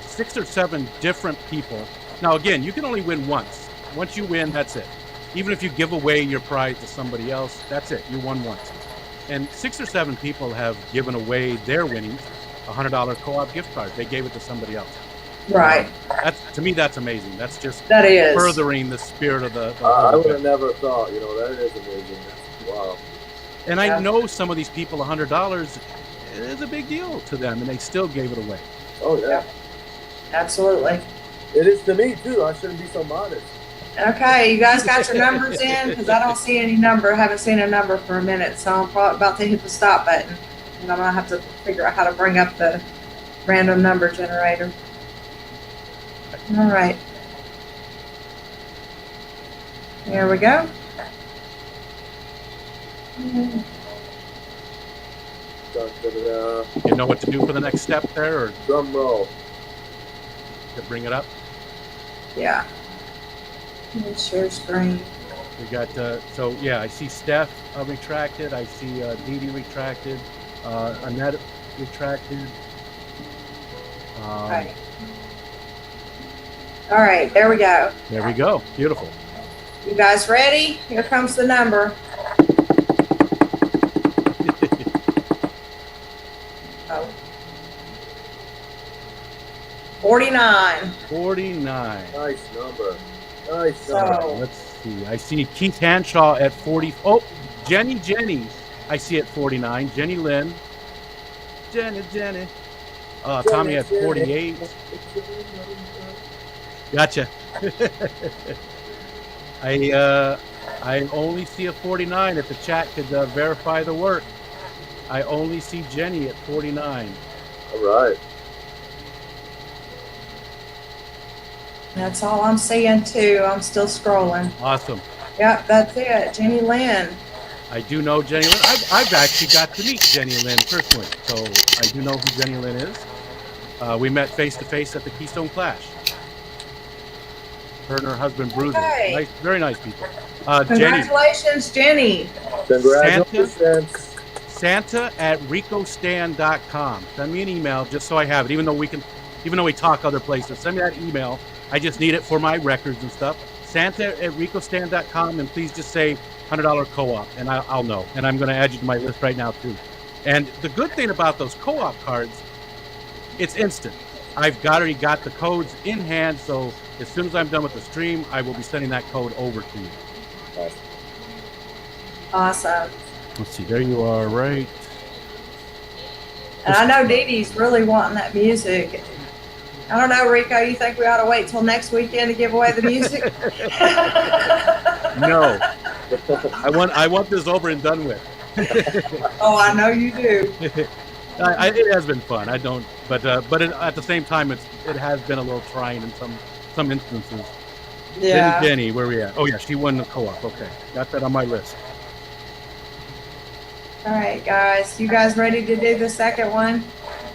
E: 6 or 7 different people. Now, again, you can only win once. Once you win, that's it. Even if you give away your prize to somebody else, that's it. You won once. And 6 or 7 people have given away their winnings, $100 co-op gift card. They gave it to somebody else.
A: Right.
E: To me, that's amazing. That's just
A: That is
E: furthering the spirit of the
C: I would have never thought. That is amazing. Wow.
E: And I know some of these people, $100, is a big deal to them, and they still gave it away.
C: Oh yeah.
A: Absolutely.
C: It is to me too. I shouldn't be so modest.
A: Okay, you guys got your numbers in? Because I don't see any number. I haven't seen a number for a minute, so I'm probably about to hit the stop button. And I'm going to have to figure out how to bring up the random number generator. All right. There we go.
E: You know what to do for the next step there, or
C: Drum roll.
E: to bring it up?
A: Yeah. Let me share screen.
E: We got, so yeah, I see Steph retracted. I see Dee Dee retracted. Annette retracted.
A: Okay. All right, there we go.
E: There we go. Beautiful.
A: You guys ready? Here comes the number. Oh. 49.
E: 49.
C: Nice number. Nice
A: So-
C: number.
E: Let's see. I see Keith Hanshaw at 40. Oh, Jenny. I see at 49. Jenny Lynn. Jenny. Tommy at 48. Gotcha. I only see a 49. If the chat could verify the work, I only see Jenny at 49.
C: All right.
A: That's all I'm seeing too. I'm still scrolling.
E: Awesome.
A: Yep, that's it. Jenny Lynn.
E: I do know Jenny Lynn. I've actually got to meet Jenny Lynn personally, so I do know who Jenny Lynn is. We met face to face at the Keystone Clash. Her and her husband Bruiser.
A: Okay.
E: Nice, very nice people. Jenny.
A: Congratulations, Jenny.
C: Congratulations.
E: Santa at ricostan.com. Send me an email just so I have it, even though we talk other places. Send me that email. I just need it for my records and stuff. Santa at ricostan.com, and please just say $100 co-op, and I'll know. And I'm going to add you to my list right now too. And the good thing about those co-op cards, it's instant. I've already got the codes in hand, so as soon as I'm done with the stream, I will be sending that code over to you.
A: Awesome.
E: Let's see, there you are, right?
A: And I know Dee Dee's really wanting that music. I don't know, Rico, you think we ought to wait till next weekend to give away the music?
E: No. I want this over and done with.
A: Oh, I know you do.
E: It has been fun. I don't, but at the same time, it has been a little trying in some instances.
A: Yeah.
E: Jenny, where we at? Oh yeah, she won the co-op. Okay, got that on my list.
A: All right, guys. You guys ready to do the second one?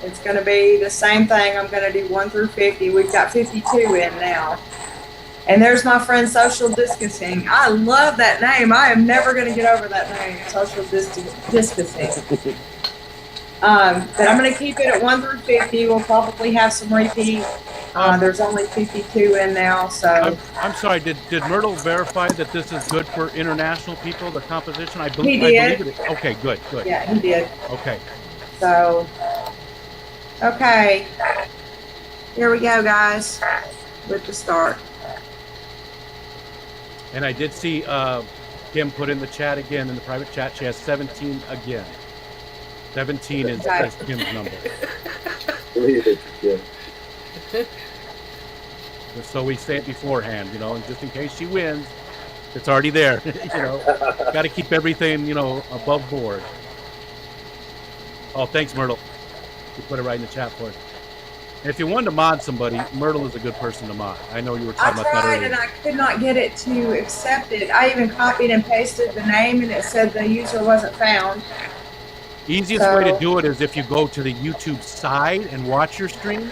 A: It's going to be the same thing. I'm going to do 1 through 50. We've got 52 in now. And there's my friend Social Discusing. I love that name. I am never going to get over that name, Social Discusing. But I'm going to keep it at 1 through 50. We'll probably have some repeat. There's only 52 in now, so.
E: I'm sorry. Did Myrtle verify that this is good for international people? The composition, I
A: He
E: believe
A: did.
E: it is. Okay, good.
A: Yeah, he did.
E: Okay.
A: So, okay. Here we go, guys, with the start.
E: And I did see Kim put in the chat again, in the private chat. She has 17 again. 17 is Kim's number. Just so we say it beforehand, and just in case she wins, it's already there. Got to keep everything, above board. Oh, thanks, Myrtle. You put it right in the chat for us. And if you wanted to mod somebody, Myrtle is a good person to mod. I know you were talking about that
A: I tried
E: earlier.
A: and I could not get it to accept it. I even copied and pasted the name and it said the user wasn't found.
E: Easiest way to do it is if you go to the YouTube side and watch your stream.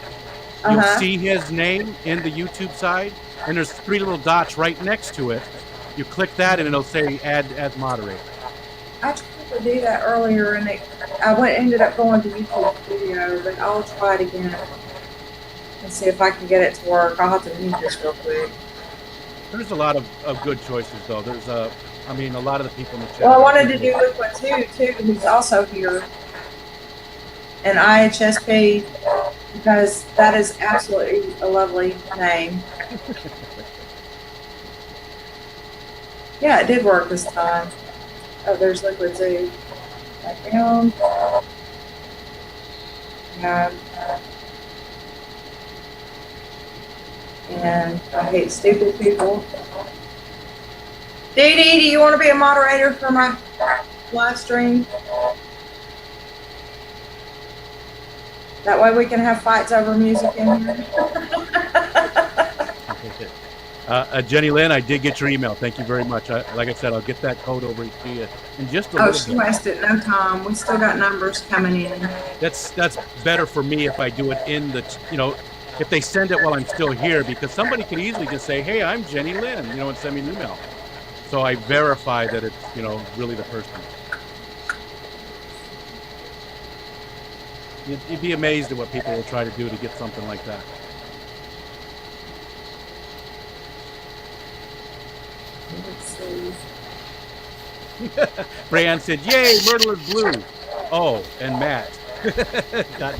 E: You'll see his name in the YouTube side, and there's 3 little dots right next to it. You click that, and it'll say "Add as moderator."
A: I tried to do that earlier, and ended up going to YouTube Studio, but I'll try it again and see if I can get it to work. I'll have to mute this real quick.
E: There's a lot of good choices, though. There's a lot of the people in the chat.
A: Well, I wanted to do Liquid too, who's also here, and IHSP, because that is absolutely a lovely name. Yeah, it did work this time. Oh, there's Liquid Zoo. Back down. Um, and I hate stupid people. Dee Dee, do you want to be a moderator for my live stream? That way we can have fights over music in here.
E: Jenny Lynn, I did get your email. Thank you very much. Like I said, I'll get that code over to you in just a
A: Oh,
E: little
A: she
E: bit.
A: wasted no time. We still got numbers coming in.
E: That's better for me if I do it in the, if they send it while I'm still here, because somebody could easily just say, hey, I'm Jenny Lynn, and send me an email. So I verify that it's, really the person. You'd be amazed at what people will try to do to get something like that.
A: Let's see.
E: Brianne said, yay, Myrtle is blue. Oh, and Matt. Dot.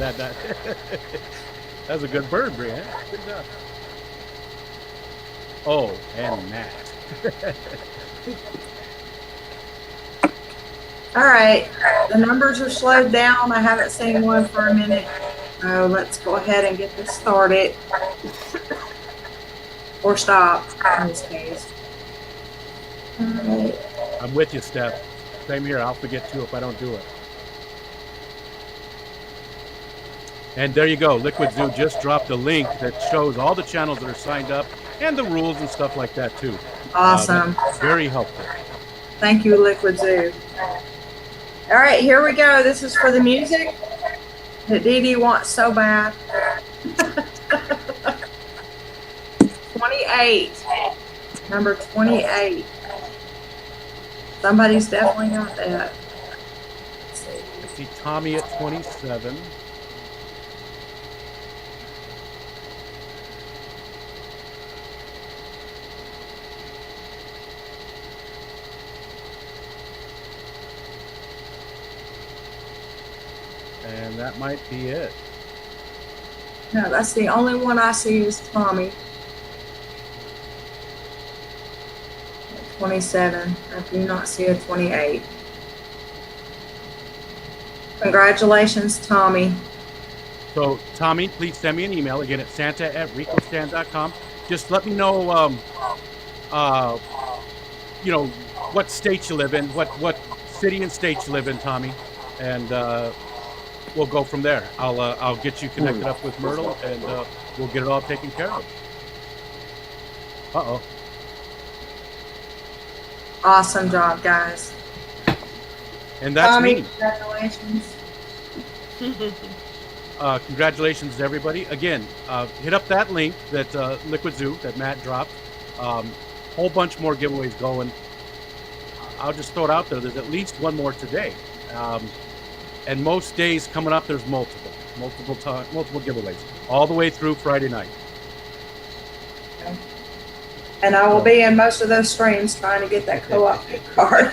E: That's a good bird, Brianne. Good job. Oh, and Matt.
A: All right, the numbers are slowed down. I haven't seen one for a minute. So let's go ahead and get this started. Or stop, in this case. All right.
E: I'm with you, Steph. Same here. I'll forget too if I don't do it. And there you go. Liquid Zoo just dropped a link that shows all the channels that are signed up and the rules and stuff like that too.
A: Awesome.
E: Very helpful.
A: Thank you, Liquid Zoo. All right, here we go. This is for the music that Dee Dee wants so bad. 28. Number 28. Somebody's definitely got that. Let's see.
E: I see Tommy at 27. And that might be it.
A: No, that's the only one I see is Tommy. 27. I do not see a 28. Congratulations, Tommy.
E: So, Tommy, please send me an email again at santa@ricostand.com. Just let me know, what state you live in, what city and state you live in, Tommy, and we'll go from there. I'll get you connected up with Myrtle, and we'll get it all taken care of. Uh-oh.
A: Awesome job, guys.
E: And that's
A: Tommy,
E: me.
A: congratulations.
E: Congratulations to everybody. Again, hit up that link that Liquid Zoo, that Matt dropped. Whole bunch more giveaways going. I'll just throw it out there. There's at least one more today. And most days coming up, there's multiple giveaways, all the way through Friday night.
A: Okay. And I will be in most of those streams trying to get that co-op gift card.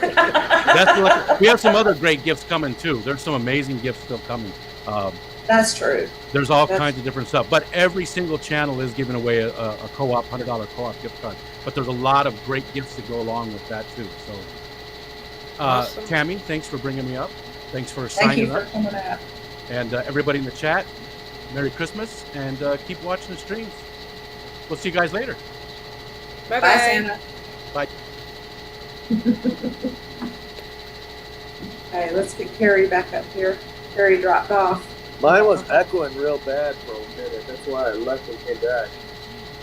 E: We have some other great gifts coming too. There's some amazing gifts still coming.
A: That's true.
E: There's all kinds of different stuff, but every single channel is giving away a co-op $100 co-op gift card. But there's a lot of great gifts that go along with that too. So,
B: Awesome.
E: Tammy, thanks for bringing me up. Thanks for
A: Thank you
E: signing
A: for
E: up.
A: coming out.
E: And everybody in the chat, Merry Christmas, and keep watching the streams. We'll see you guys later.
B: Bye
A: Bye,
B: bye.
A: Santa.
E: Bye.
A: Okay, let's get Carrie back up here. Carrie dropped off.
C: Mine was echoing real bad for a minute. That's why I left and came back.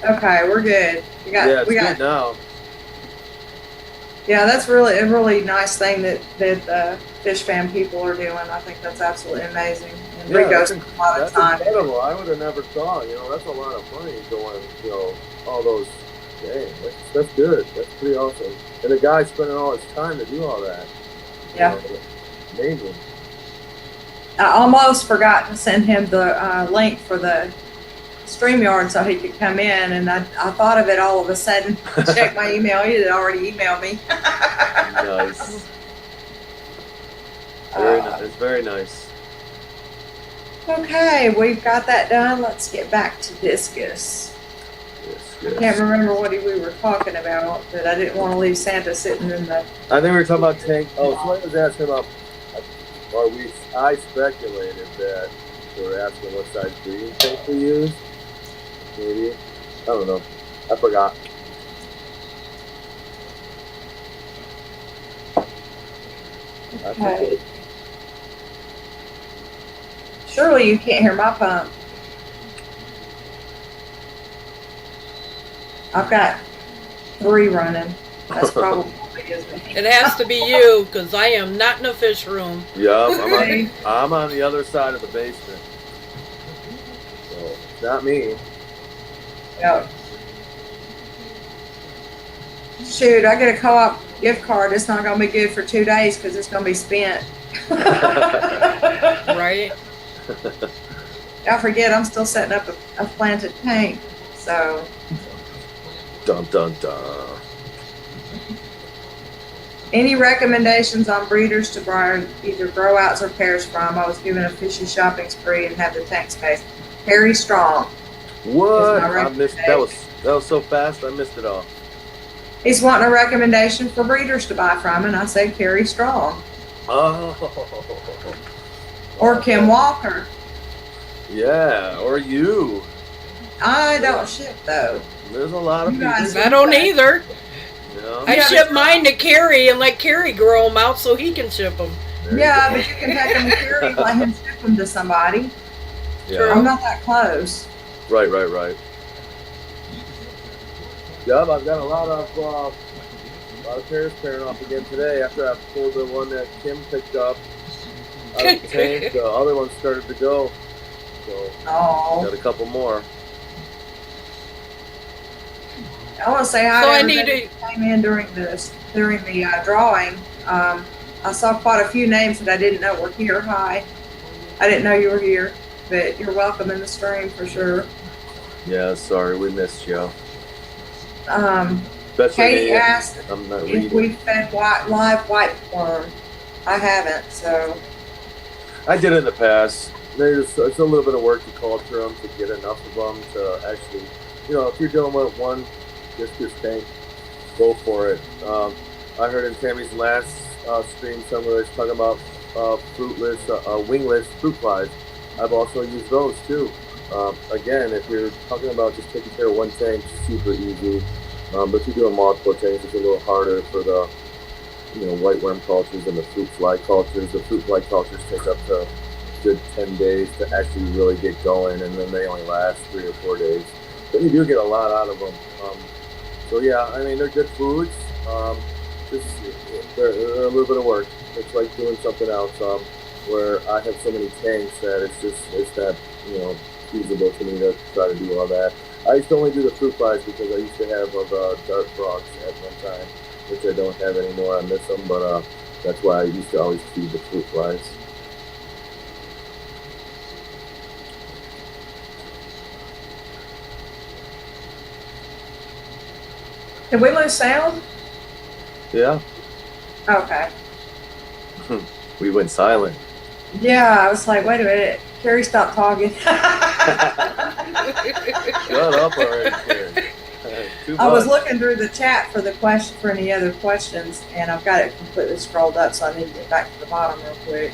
A: Okay, we're good.
C: It's good now.
A: Yeah, that's really a really nice thing that Fish Fan people are doing. I think that's absolutely amazing. And Rico's a lot of
C: That's
A: time.
C: incredible. I would have never thought. That's a lot of money going. All those. Dang, that's good. That's pretty awesome. And the guy spending all his time to do all that.
A: Yeah.
C: Amazing.
A: I almost forgot to send him the link for the StreamYard so he could come in, and I thought of it all of a sudden. Checked my email. He had already emailed me.
C: Nice. Very nice. Very nice.
A: Okay, we've got that done. Let's get back to Discus. I can't remember what we were talking about, but I didn't want to leave Santa sitting in the...
C: I think we were talking about tank. Oh, somebody was asking about, I speculated that were asking what size breeding tank we use. Maybe. I don't know. I forgot.
A: Okay. Surely you can't hear my pump. I've got 3 running. That's probably is me.
B: It has to be you, because I am not in a fish room.
C: Yeah, I'm on the other side of the basement. So, not me.
A: Yep. Shoot, I get a co-op gift card. It's not going to be good for 2 days because it's going to be spent.
B: Right?
A: I forget, I'm still setting up a planted tank. So,
C: Dun dun dun.
A: any recommendations on breeders to buy either grow outs or pairs from? I was given a fishy shopping spree and have the tank space. Harry Strong.
C: What?
A: Is my
C: I missed that was so fast. I missed it all.
A: He's wanting a recommendation for breeders to buy from, and I said Harry Strong
C: Oh.
A: or Kim Walker.
C: Yeah, or you.
A: I don't ship though.
C: There's a lot of
A: You
C: people.
A: guys-
B: I don't either.
C: You know?
B: I
A: Yeah,
B: ship
A: but-
B: mine to Carrie and let Carrie grow them out so he can ship them.
C: There you
A: Yeah,
C: go.
A: but you can take them to Harry and let him ship them to somebody.
C: Yeah.
A: I'm not that close.
C: Right. Yep, I've got a lot of pairs pairing off again today after I pulled the one that Kim picked up out of the tank. The other one started to go, so
A: Oh,
C: got a couple more.
A: I want to say hi
B: So
A: to
B: I
A: everybody
B: need
A: who came in during the drawing. I saw quite a few names that I didn't know were here. Hi, I didn't know you were here, but you're welcome in the stream for sure.
C: Yeah, sorry, we missed you. Especially
A: Katie
C: me,
A: asked
C: I'm not
A: if
C: reading.
A: we fed live white worm. I haven't, so
C: I did in the past. It's a little bit of work to culture them to get enough of them to actually, if you're dealing with one discus tank, go for it. I heard in Tammy's last stream somewhere was talking about wingless fruit flies. I've also used those too. Again, if you're talking about just taking care of one tank, super easy. But if you're doing multiple tanks, it's a little harder for the white worm cultures and the fruit fly cultures. The fruit fly cultures take up to a good 10 days to actually really get going, and then they only last 3 or 4 days. But you do get a lot out of them. So yeah, I mean, they're good foods. They're a little bit of work. It's like doing something else. Where I have so many tanks that it's not feasible for me to try to do all that. I used to only do the fruit flies because I used to have the dart frogs at one time, which I don't have anymore. I miss them, but that's why I used to always feed the fruit flies.
A: did we lose sound?
C: Yeah,
A: Okay.
C: we went silent.
A: Yeah, I was like, wait a minute. Carrie, stop talking.
C: Shut up already, Karen. Too
A: I was
C: much.
A: looking through the chat for any other questions, and I've got it completely scrolled up, so I need to get back to the bottom real quick.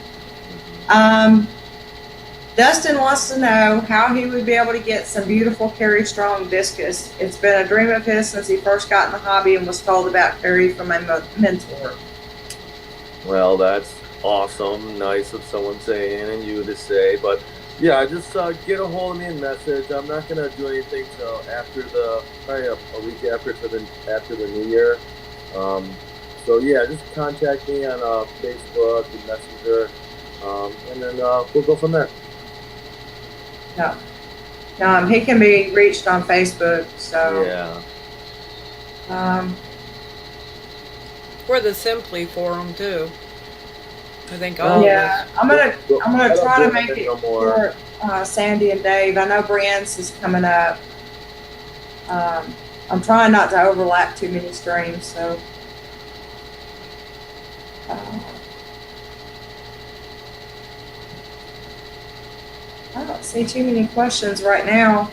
A: Dustin wants to know how he would be able to get some beautiful Carrie Strong discus. It's been a dream of his since he first got in the hobby and was told about Carrie from a mentor.
C: Well, that's awesome. Nice of someone saying and you to say, but yeah, just get a hold of me and message. I'm not gonna do anything till probably a week after the new year. So yeah, just contact me on Facebook and Messenger, and then we'll go from there.
A: No. He can be reached on Facebook. So
C: Yeah.
B: We're the Simply forum too. I think
C: Oh,
B: all
A: yeah,
B: of us.
A: I'm gonna
C: I don't
A: try to
C: do
A: make
C: it
A: it
C: no more.
A: for Sandy and Dave. I know Brienne's is coming up. I'm trying not to overlap too many streams, so. I don't see too many questions right now.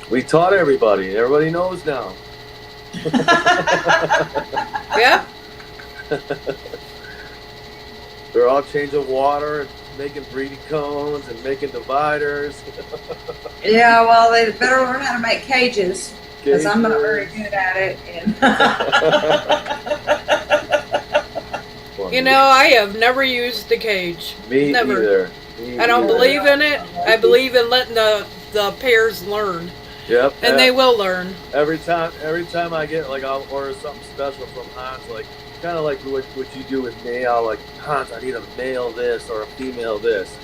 C: We taught everybody. Everybody knows now.
B: Yeah.
C: They're all change of water, making breeding cones and making dividers.
A: Yeah, well, they better learn how to make cages because I'm not very good at it. And
B: You know, I have never used the cage.
C: Me
B: Never.
C: either. Me
B: I don't
C: either.
B: believe in it. I believe in letting the pairs learn,
C: Yep.
B: and they will learn.
C: Every time I get, like, I'll order something special from Hans, like, kind of like what you do with me. I'll like, Hans, I need a male this or a female this.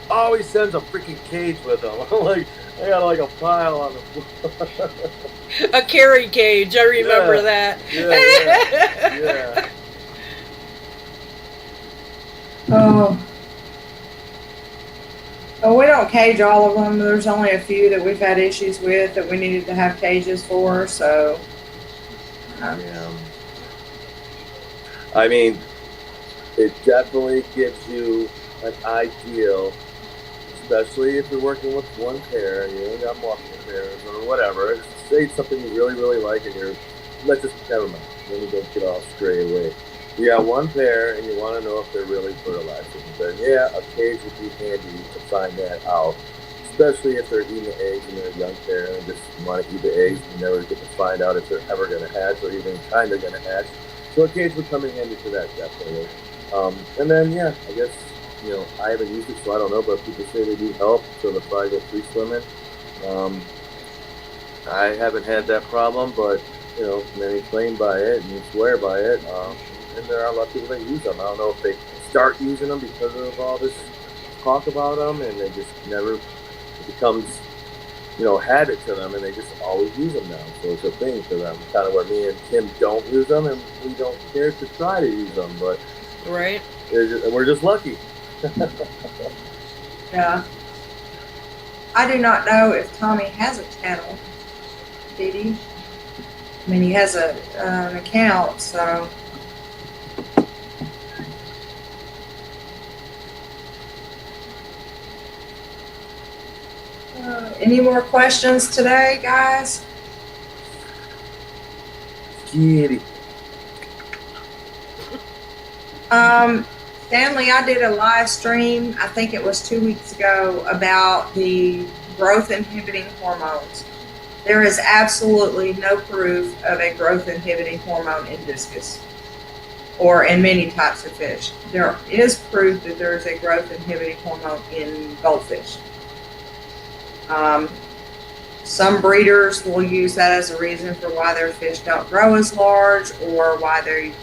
C: Always sends a freaking cage with them. I'm like, I got like a pile on the floor.
B: A carry cage. I remember
C: Yeah.
B: that.
C: Yeah.
A: oh, we don't cage all of them. There's only a few that we've had issues with that we needed to have cages for. So,
C: Yeah. I mean, it definitely gives you an ideal, especially if you're working with one pair and you only got multiple pairs or whatever. Say it's something you really, really like and let's just, never mind. Let me go get off straight away. You got one pair and you want to know if they're really fertilizing. Then yeah, a cage would be handy to find that out. Especially if they're eating the eggs and they're a young pair and just want to eat the eggs and you never get to find out if they're ever going to hatch or even kind of going to hatch. So a cage would come in handy for that, definitely. And then, yeah, I guess, you know, I haven't used it, so I don't know, but people say they do help, so the fry go free swimming. I haven't had that problem, but, you know, many claim by it and swear by it. And there are a lot of people that use them. I don't know if they start using them because of all this talk about them, and they just never, it becomes, you know, habit to them, and they just always use them now. So it's a thing for them. Kind of where me and Kim don't use them, and we don't care to try to use them, but
B: Right.
C: we're just lucky.
A: yeah. I do not know if Tommy has a channel. Did he? I mean, he has an account, so. Any more questions today, guys?
C: Kitty.
A: Stanley, I did a live stream, I think it was 2 weeks ago, about the growth inhibiting hormones. There is absolutely no proof of a growth inhibiting hormone in discus or in many types of fish. There is proof that there is a growth inhibiting hormone in goldfish. Some breeders will use that as a reason for why their fish don't grow as large or why they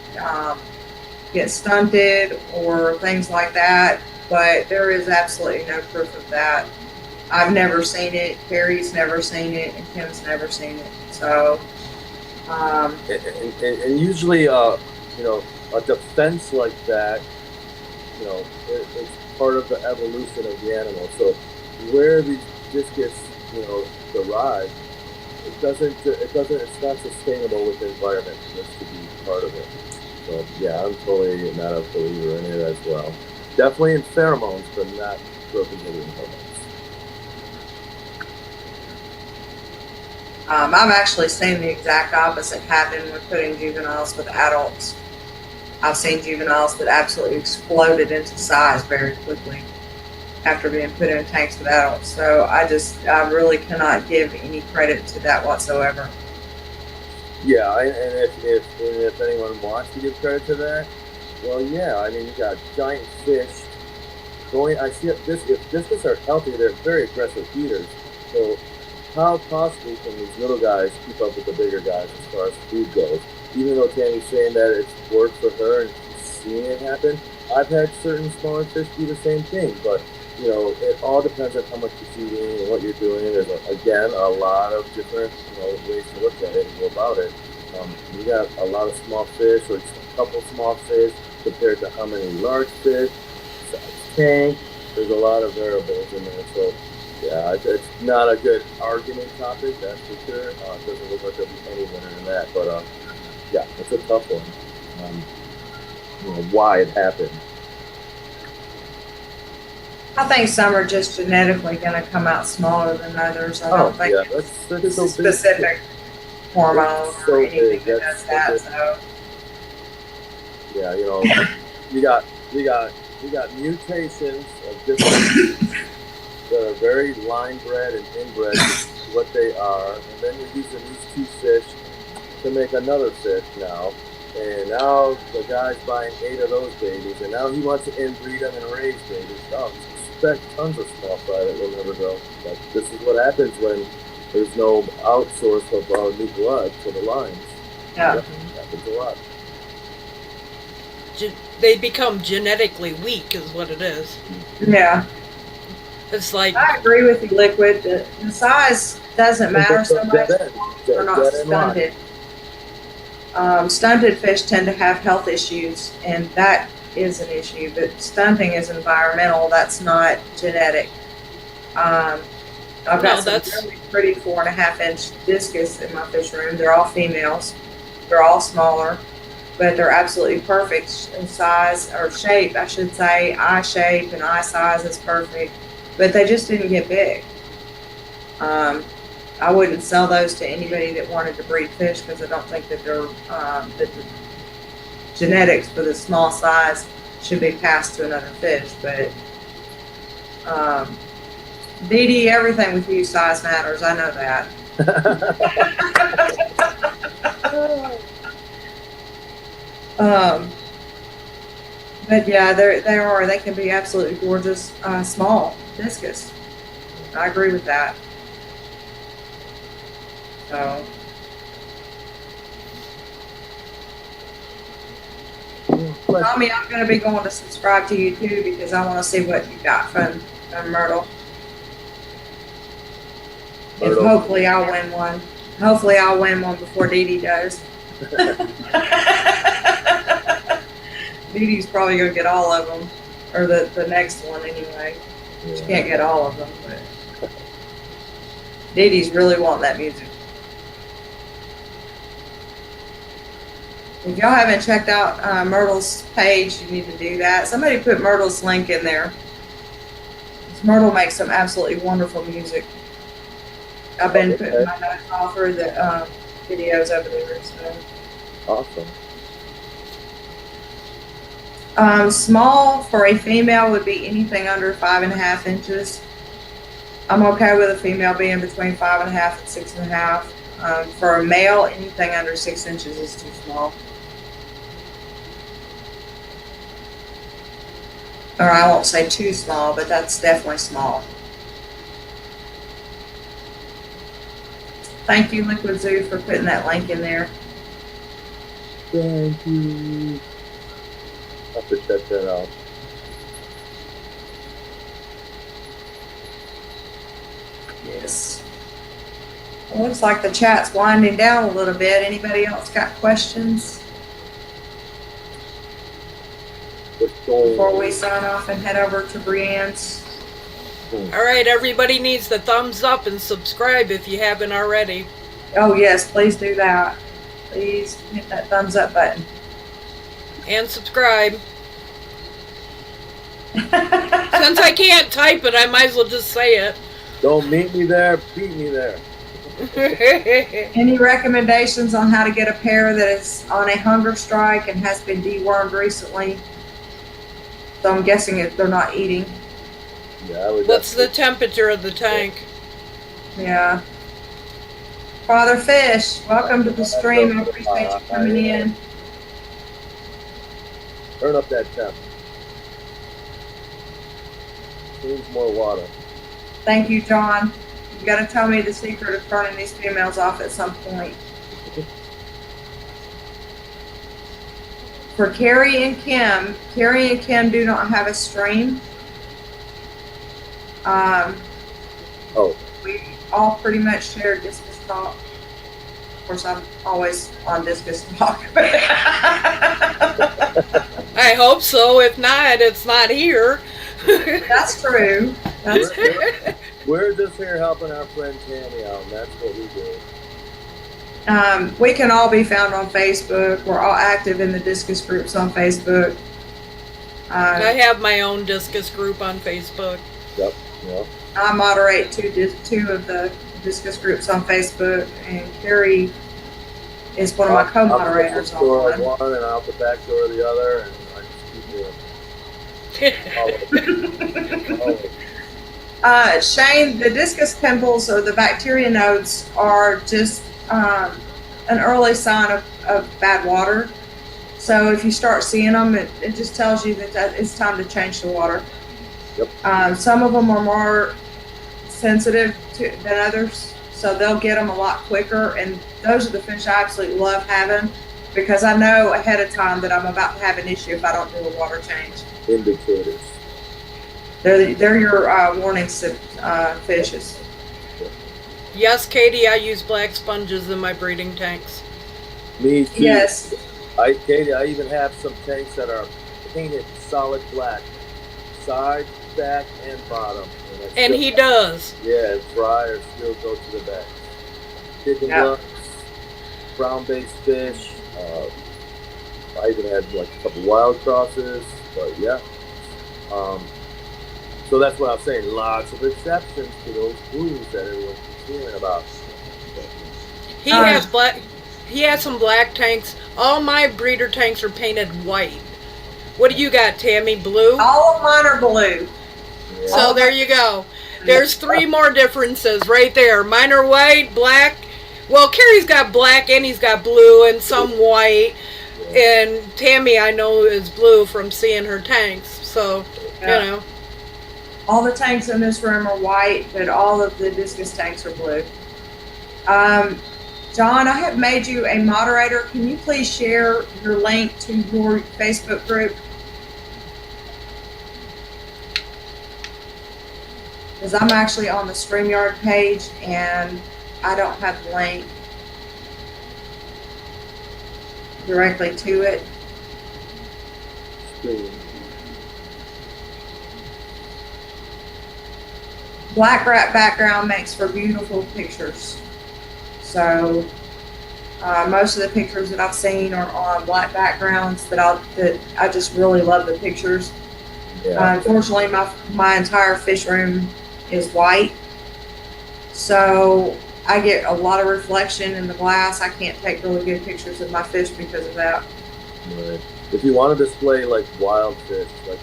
A: get stunted or things like that, but there is absolutely no proof of that. I've never seen it, Carrie's never seen it, and Kim's never seen it. So,
C: and usually, you know, a defense like that, you know, it's part of the evolution of the animal. So where these discus, you know, derive, it's not sustainable with the environment for this to be part of it. So yeah, I'm totally not a believer in it as well. Definitely in pheromones, but not growth inhibiting hormones.
A: I've actually seen the exact opposite happen with putting juveniles with adults. I've seen juveniles that absolutely exploded into size very quickly after being put in tanks with adults. So I really cannot give any credit to that whatsoever.
C: Yeah, and if anyone wants to give credit to that, well, yeah, I mean, you got giant fish going. I see if discus are healthy, they're very aggressive eaters. So how possibly can these little guys keep up with the bigger guys as far as food goes? Even though Tammy's saying that it's worked for her and she's seeing it happen, I've had certain smaller fish do the same thing, but you know, it all depends on how much you're feeding and what you're doing. There's, again, a lot of different, you know, ways to look at it and go about it. You got a lot of small fish or just a couple small fish compared to how many large fish, size tank. There's a lot of variables in there. So, yeah, it's not a good argument topic, that's for sure. It doesn't look like there'll be any winner in that. But, yeah, it's a tough one. You know, why it happened.
A: I think some are just genetically going to come out smaller than others. I don't think it's
C: so
A: specific hormone
C: so
A: or anything
C: big.
A: that does that. So
C: yeah, you know, you got we got mutations of different that are very line bred and inbred, what they are, and then we're using these two fish to make another fish now. And now the guy's buying 8 of those babies, and now he wants to inbreed them and raise babies. Oh, expect tons of small fry that will never go. But this is what happens when there's no outsource of new blood to the lines.
A: Yeah.
C: That happens a lot.
B: They become genetically weak, is what it is.
A: Yeah.
B: It's like
A: I agree with you, Liquid. The size doesn't matter so much. They're not stunted. Stunted fish tend to have health issues, and that is an issue. But stunting is environmental. That's not genetic. I've got some really pretty 4.5-inch discus in my fish room. They're all females. They're all smaller, but they're absolutely perfect in size or shape, I should say. Eye shape and eye size is perfect, but they just didn't get big. I wouldn't sell those to anybody that wanted to breed fish because I don't think that they're that the genetics for the small size should be passed to another fish. But Dee Dee, everything with you size matters. I know that. But yeah, they can be absolutely gorgeous small discus. I agree with that. So Tommy, I'm going to be going to subscribe to you too because I want to see what you got from Myrtle. And hopefully I'll win one. Hopefully I'll win one before Dee Dee does. Dee Dee's probably going to get all of them, or the next one anyway. She can't get all of them, but Dee Dee's really wanting that music. If y'all haven't checked out Myrtle's page, you need to do that. Somebody put Myrtle's link in there. Myrtle makes some absolutely wonderful music. I've been putting my notes off her the videos over there. So.
C: Awesome.
A: Small for a female would be anything under 5.5 inches. I'm okay with a female being between 5.5 and 6.5. For a male, anything under 6 inches is too small. Or I won't say too small, but that's definitely small. Thank you, Liquid Zoo, for putting that link in there.
C: Thank you. I'll have to check that out.
A: Yes. It looks like the chat's winding down a little bit. Anybody else got questions? Before we sign off and head over to Brienne's.
B: Alright, everybody needs the thumbs up and subscribe if you haven't already.
A: Oh yes, please do that. Please hit that thumbs up button.
B: And subscribe. Since I can't type it, I might as well just say it.
C: Don't meet me there, beat me there.
A: Any recommendations on how to get a pair that is on a hunger strike and has been dewormed recently? So I'm guessing they're not eating.
C: Yeah,
B: what's the temperature of the tank?
A: Yeah. Father Fish, welcome to the stream. I appreciate you coming in.
C: Turn up that temp. Needs more water.
A: Thank you, John. You got to tell me the secret of turning these females off at some point. For Carrie and Kim do not have a stream. We all pretty much share Discus Talk. Of course, I'm always on Discus Talk.
B: I hope so. If not, it's not here.
A: That's true. That's true.
C: We're just here helping our friend Tammy out, and that's what we do.
A: We can all be found on Facebook. We're all active in the Discus groups on Facebook.
B: I have my own Discus group on Facebook.
C: Yep.
A: I moderate two of the Discus groups on Facebook, and Carrie is one of my co-moderators on one.
C: And out the back door of the other, and I just keep doing.
A: Shane, the discus pimples or the bacteria nodes are just an early sign of bad water. So if you start seeing them, it just tells you that it's time to change the water.
C: Yep.
A: Some of them are more sensitive than others, so they'll get them a lot quicker. And those are the fish I absolutely love having because I know ahead of time that I'm about to have an issue if I don't do a water change.
C: Indicators.
A: They're your warning fishes.
B: Yes, Katie, I use black sponges in my breeding tanks.
C: Me too.
A: Yes.
C: Katie, I even have some tanks that are painted solid black, side, back, and bottom.
B: And he does.
C: Yeah, dry or still go to the back. Chicken nuts, brown-based fish. I even had like a couple wild crosses, but yeah. So that's what I'm saying. Lots of exceptions to those blues that everyone's hearing about.
B: He has black. He has some black tanks. All my breeder tanks are painted white. What do you got, Tammy? Blue?
A: All of mine are blue.
C: Yeah.
B: So there you go. There's 3 more differences right there. Mine are white, black. Well, Carrie's got black and he's got blue and some white. And Tammy, I know, is blue from seeing her tanks. So, you know.
A: All the tanks in this room are white, but all of the discus tanks are blue. John, I have made you a moderator. Can you please share your link to your Facebook group? Because I'm actually on the StreamYard page and I don't have the link directly to it. Black wrap background makes for beautiful pictures. So most of the pictures that I've seen are on black backgrounds that I just really love the pictures.
C: Yeah.
A: Unfortunately, my entire fish room is white, so I get a lot of reflection in the glass. I can't take really good pictures of my fish because of that.
C: Right. If you want to display like wild fish, like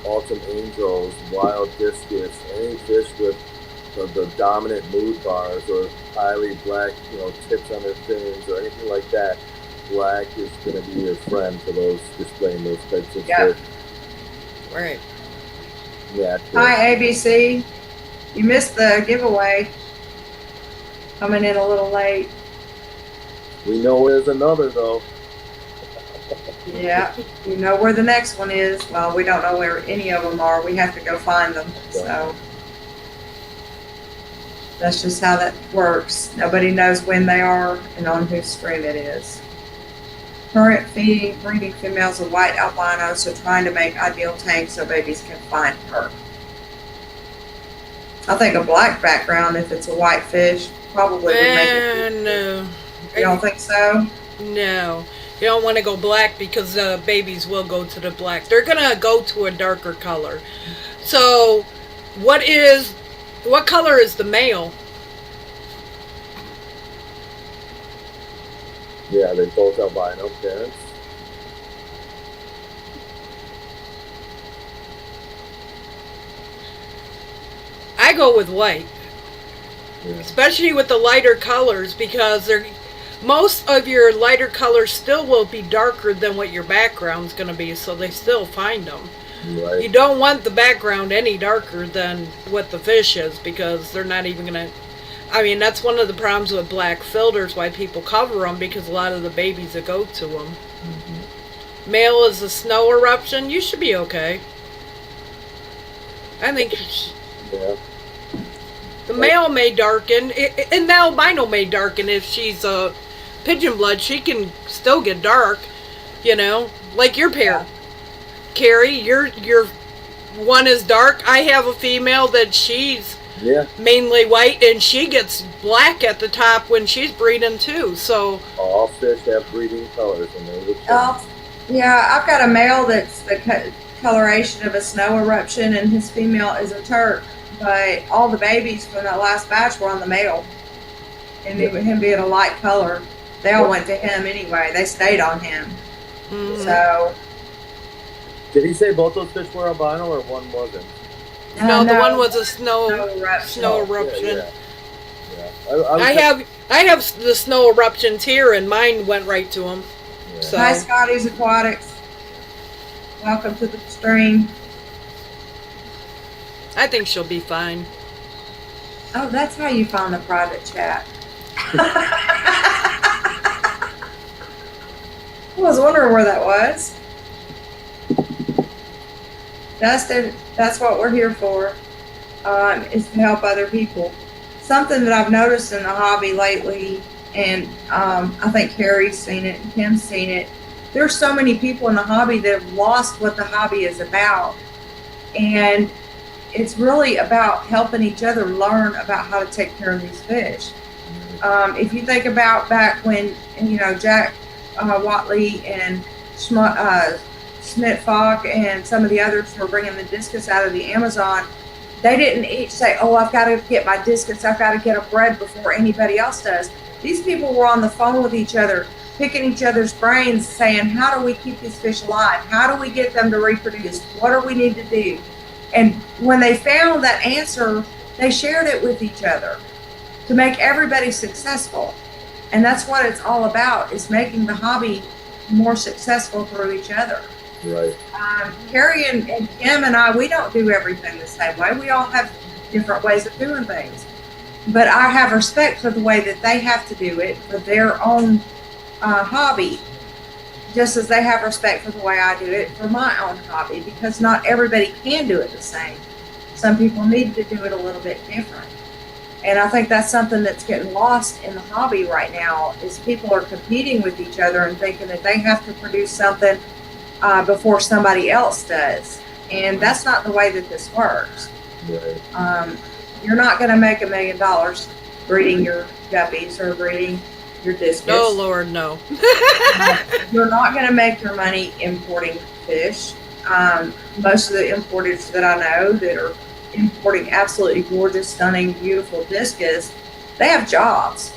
C: autumn angels, wild discus, any fish with the dominant mood bars or highly black, tips on their fins or anything like that, black is going to be your friend for those displaying those types of fish.
B: Right.
C: Yeah.
A: Hi, ABC. You missed the giveaway. Coming in a little late.
C: We know there's another though.
A: Yeah, you know where the next one is. Well, we don't know where any of them are. We have to go find them. So that's just how that works. Nobody knows when they are and on whose stream it is. Current feeding, breeding females of white albino, so trying to make ideal tanks so babies can find her. I think a black background, if it's a white fish, probably would make it.
B: No.
A: You don't think so?
B: No. You don't want to go black because babies will go to the black. They're going to go to a darker color. So, what color is the male?
C: Yeah, they both albino parents.
B: I go with white.
C: Yeah.
B: Especially with the lighter colors because most of your lighter colors still will be darker than what your background's going to be, so they still find them.
C: Right.
B: You don't want the background any darker than what the fish is because they're not even going to... I mean, that's one of the problems with black filters, why people cover them, because a lot of the babies that go to them. Mm-hmm. Male is a snow eruption, you should be okay. I think...
C: Yeah.
B: The male may darken, and the albino may darken if she's a pigeon blood. She can still get dark, like your pair. Yeah. Carrie, your one is dark. I have a female that she's mainly white, and she gets black at the top when she's breeding too. So
C: all fish have breeding colors, and they look.
A: Yeah, I've got a male that's the coloration of a snow eruption, and his female is a Turk. But all the babies from that last batch were on the male. And him being a light color, they all went to him anyway. They stayed on him. Mm-hmm. So.
C: Did he say both those fish were albino or one wasn't?
B: No, the one was a snow
A: eruption.
B: eruption.
C: Yeah.
B: I have the snow eruptions here, and mine went right to him.
C: Yeah.
B: So.
A: Hi, Scotty's Aquatics. Welcome to the stream.
B: I think she'll be fine.
A: Oh, that's how you found the private chat. I was wondering where that was. That's what we're here for, is to help other people. Something that I've noticed in the hobby lately, and I think Carrie's seen it and Kim's seen it, there's so many people in the hobby that have lost what the hobby is about. And it's really about helping each other learn about how to take care of these fish. If you think about back when, Jack Watley and Schmidt Falk and some of the others were bringing the discus out of the Amazon, they didn't each say, oh, I've got to get my discus, I've got to get a bred before anybody else does. These people were on the phone with each other, picking each other's brains, saying, how do we keep these fish alive? How do we get them to reproduce? What do we need to do? And when they found that answer, they shared it with each other to make everybody successful. And that's what it's all about, is making the hobby more successful through each other.
C: Right.
A: Carrie and Kim and I, we don't do everything the same way. We all have different ways of doing things. But I have respect for the way that they have to do it for their own hobby, just as they have respect for the way I do it for my own hobby, because not everybody can do it the same. Some people need to do it a little bit different. And I think that's something that's getting lost in the hobby right now, is people are competing with each other and thinking that they have to produce something before somebody else does. And that's not the way that this works.
C: Right.
A: You're not going to make $1 million breeding your guppies or breeding your discus.
B: No, Lord, no.
A: You're not going to make your money importing fish. Most of the importers that I know that are importing absolutely gorgeous, stunning, beautiful discus, they have jobs.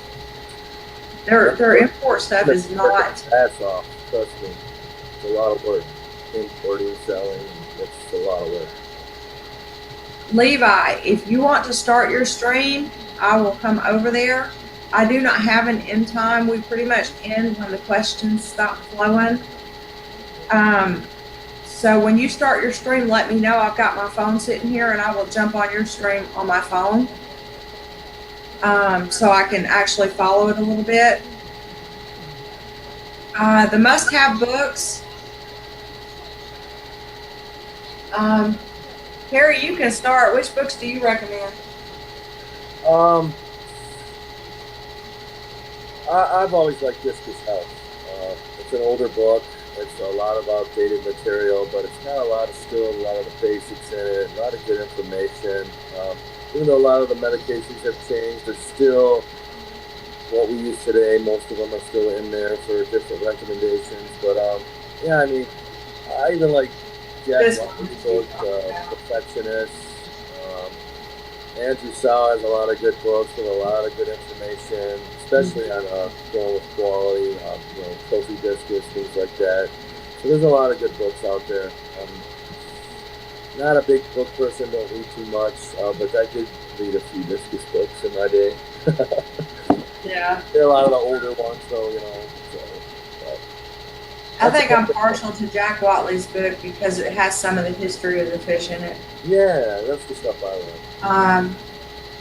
A: Their import stuff is not.
C: Ass off, trust me. It's a lot of work. Importing, selling, it's a lot of work.
A: Levi, if you want to start your stream, I will come over there. I do not have an end time. We pretty much end when the questions stop flowing. So when you start your stream, let me know. I've got my phone sitting here, and I will jump on your stream on my phone, so I can actually follow it a little bit. The must-have books. Harry, you can start. Which books do you recommend?
C: I've always liked Discus Health. It's an older book. It's a lot of outdated material, but it's got a lot of skills, a lot of the basics in it, a lot of good information. Even though a lot of the medications have changed, there's still what we use today. Most of them are still in there for different recommendations. But yeah, I mean, I even like Jack Watley's book, Perfectionist. Andrew Sau has a lot of good books with a lot of good information, especially on going with quality, trophy discus, things like that. So there's a lot of good books out there. Not a big book person, don't read too much, but I did read a few discus books in my day.
A: Yeah.
C: There are a lot of the older ones, though,
A: I think I'm partial to Jack Watley's book because it has some of the history of the fish in it.
C: Yeah, that's the stuff I like.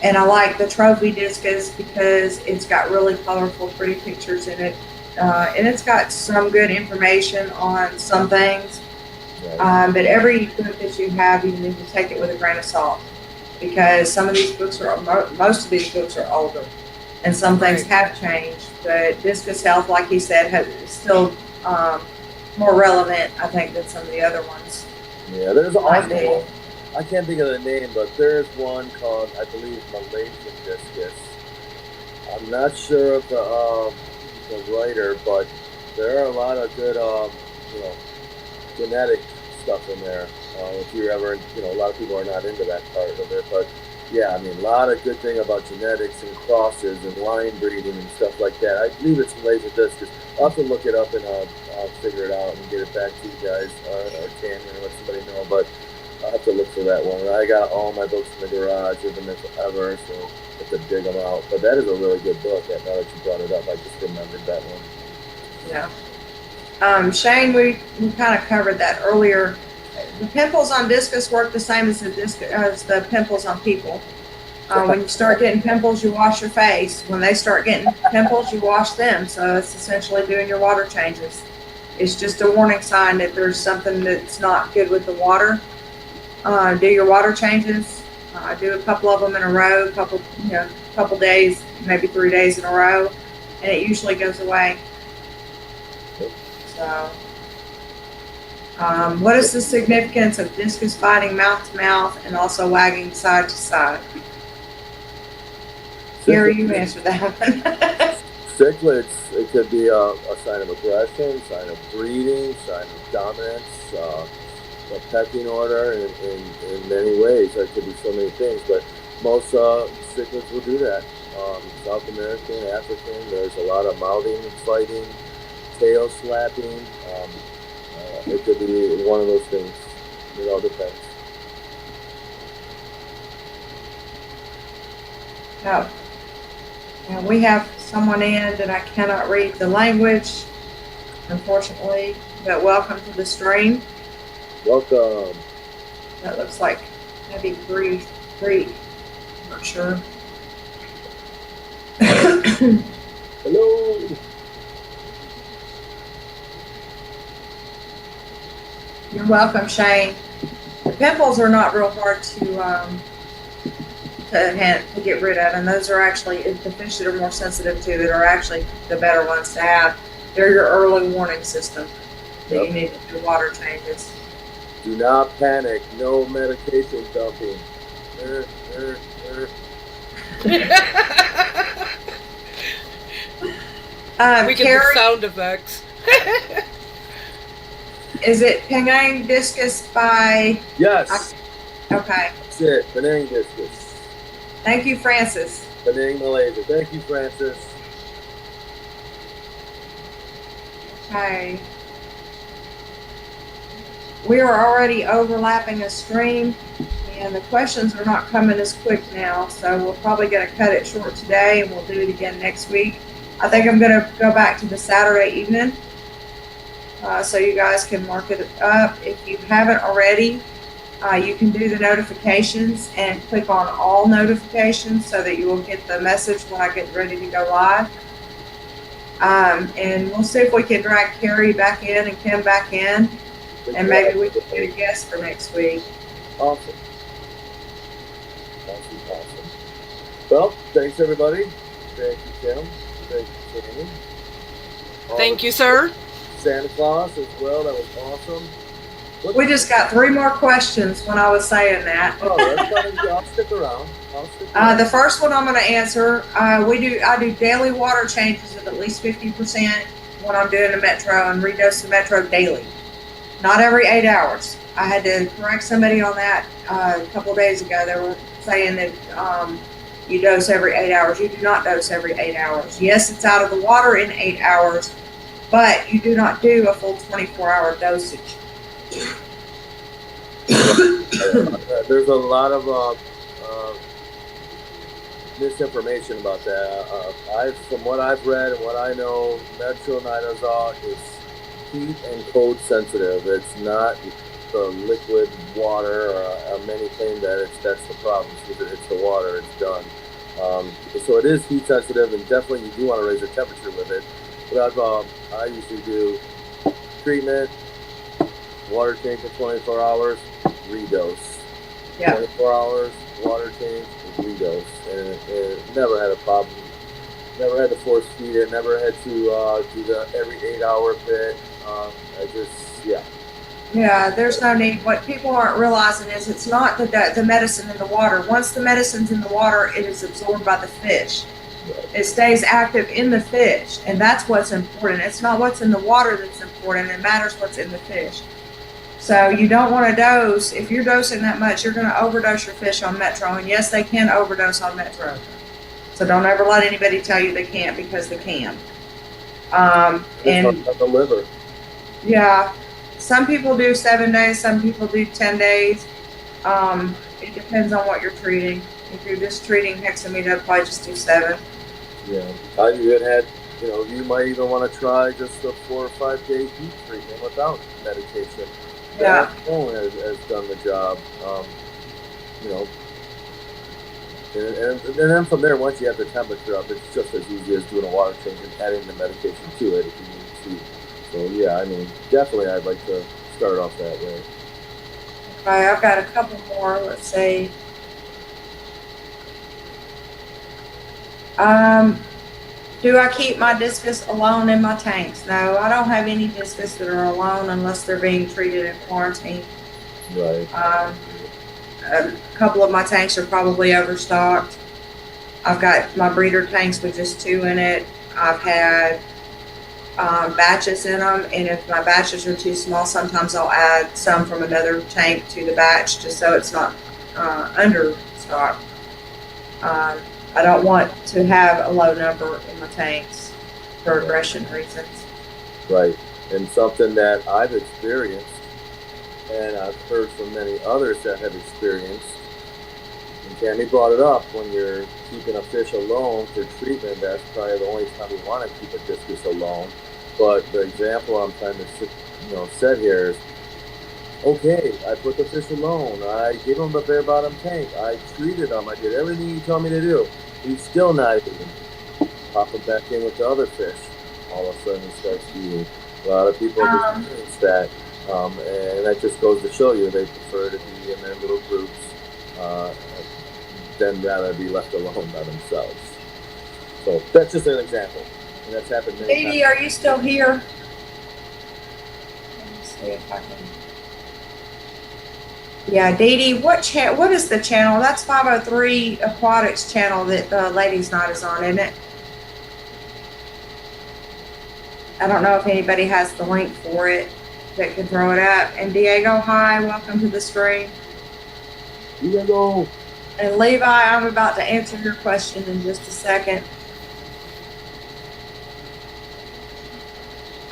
A: And I like the trophy discus because it's got really colorful, pretty pictures in it. And it's got some good information on some things.
C: Right.
A: But every book that you have, you need to take it with a grain of salt, because some of these books most of these books are older, and some things have changed. But Discus Health, like he said, is still more relevant, I think, than some of the other ones.
C: Yeah, there's also, I can't think of the name, but there's one called, I believe, Malaysian Discus. I'm not sure of the writer, but there are a lot of good, genetic stuff in there. If you're ever, a lot of people are not into that part of it, but yeah, I mean, a lot of good thing about genetics and crosses and line breeding and stuff like that. I believe it's Malaysian Discus. I'll have to look it up in I'll figure it out and get it back to you guys, or Tammy, or let somebody know. But I'll have to look for that one. I got all my books in the garage. They've been there forever, so I have to dig them out. But that is a really good book. Now that you brought it up, I just remembered that one.
A: Yeah. Shane, we kind of covered that earlier. The pimples on discus work the same as the pimples on people. When you start getting pimples, you wash your face. When they start getting pimples, you wash them. So it's essentially doing your water changes. It's just a warning sign that there's something that's not good with the water. Do your water changes. Do a couple of them in a row, couple days, maybe 3 days in a row, and it usually goes away. So, what is the significance of discus biting mouth to mouth and also wagging side to side? Gary, you answer that one.
C: Cichlids, it could be a sign of aggression, sign of breeding, sign of dominance, a pecking order in many ways. There could be so many things, but most cichlids will do that. South American, African, there's a lot of mouthing and fighting, tail slapping. It could be one of those things. It all depends.
A: Oh. And we have someone in that I cannot read the language, unfortunately, but welcome to the stream.
C: Welcome.
A: That looks like maybe Greek. I'm not sure.
C: Hello.
A: You're welcome, Shane. The pimples are not real hard to get rid of, and those are actually the fish that are more sensitive to that are actually the better ones to have. They're your early warning system that you need to do water changes.
C: Do not panic. No medication dumping.
B: We get
A: Carrie,
B: the sound effects.
A: is it Penang Discus by?
C: Yes.
A: Okay.
C: That's it. Penang Discus.
A: Thank you, Francis.
C: Penang, Malaysia. Thank you, Francis.
A: Okay. We are already overlapping a stream, and the questions are not coming as quick now, so we're probably going to cut it short today, and we'll do it again next week. I think I'm going to go back to the Saturday evening, so you guys can mark it up. If you haven't already, you can do the notifications and click on all notifications so that you will get the message when I get ready to go live. And we'll see if we can drag Carrie back in and Kim back in, and maybe we can get a guest for next week.
C: Awesome. Awesome. Well, thanks everybody. Thank you, Kim. Thank you, Tammy.
B: Thank you, sir.
C: Santa Claus as well. That was awesome.
A: We just got 3 more questions when I was saying that.
C: Oh, that's fine. I'll stick around.
A: The first one I'm going to answer. I do daily water changes of at least 50% when I'm doing the Metro, and redose the Metro daily. Not every 8 hours. I had to correct somebody on that a couple of days ago. They were saying that you dose every 8 hours. You do not dose every 8 hours. Yes, it's out of the water in 8 hours, but you do not do a full 24-hour dosage.
C: There's a lot of misinformation about that. From what I've read and what I know, metronidazole is heat and cold sensitive. It's not the liquid water, or many claim that that's the problem. It's the water. It's done. So it is heat sensitive, and definitely you do want to raise the temperature with it. But I usually do treatment, water change for 24 hours, redose.
A: Yeah.
C: 24 hours, water change, redose. And never had a problem. Never had to force feed it. Never had to do the every 8-hour bit.
A: Yeah, there's no need. What people aren't realizing is it's not the medicine in the water. Once the medicine's in the water, it is absorbed by the fish. It stays active in the fish, and that's what's important. It's not what's in the water that's important. It matters what's in the fish. So you don't want to dose. If you're dosing that much, you're going to overdose your fish on Metro. And yes, they can overdose on Metro. So don't ever let anybody tell you they can't, because they can. And
C: the liver.
A: Yeah. Some people do 7 days, some people do 10 days. It depends on what you're treating. If you're just treating hexamine, I'd probably just do 7.
C: Yeah. I've even had, you might even want to try just a 4 or 5 day heat treatment without medication.
A: Yeah.
C: That alone has done the job. And then from there, once you have the temperature up, it's just as easy as doing a water change and adding the medication to it if you need to. So yeah, I mean, definitely I'd like to start off that way.
A: Okay, I've got a couple more. Let's see. Do I keep my discus alone in my tanks? No, I don't have any discus that are alone unless they're being treated in quarantine.
C: Right.
A: A couple of my tanks are probably overstocked. I've got my breeder tanks with just 2 in it. I've had batches in them, and if my batches are too small, sometimes I'll add some from another tank to the batch just so it's not understocked. I don't want to have a low number in my tanks for aggression reasons.
C: Right. And something that I've experienced, and I've heard from many others that have experienced, and Tammy brought it up, when you're keeping a fish alone for treatment, that's probably the only time you want to keep a discus alone. But the example I'm trying to set here is, okay, I put the fish alone. I gave him the bare bottom tank. I treated him. I did everything you told me to do. He's still not eating. Pop him back in with the other fish. All of a sudden he starts eating. A lot of people have experienced that. And that just goes to show you they prefer to be in their little groups than rather be left alone by themselves. So that's just an example. And that's happened many times.
A: Dee, are you still here? Let me see if I can. Yeah, Dee, what is the channel? That's 503 Aquatics channel that the Ladies Night is on, isn't it? I don't know if anybody has the link for it that can throw it up. And Diego, hi, welcome to the stream.
C: Diego.
A: And Levi, I'm about to answer your question in just a second.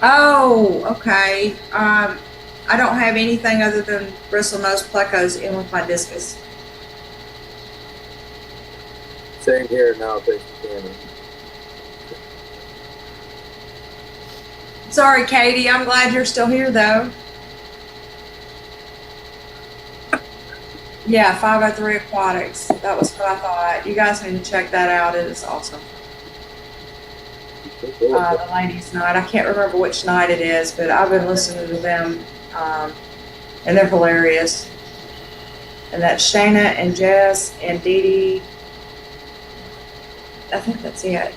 A: Oh, okay. I don't have anything other than bristlenose plecos in with my discus.
C: Same here now, thanks to Tammy.
A: Sorry, Katie. I'm glad you're still here, though. Yeah, 503 Aquatics. That was what I thought. You guys need to check that out. It is awesome. The Ladies Night. I can't remember which night it is, but I've been listening to them, and they're hilarious. And that's Shayna and Jess and Dee Dee. I think that's it.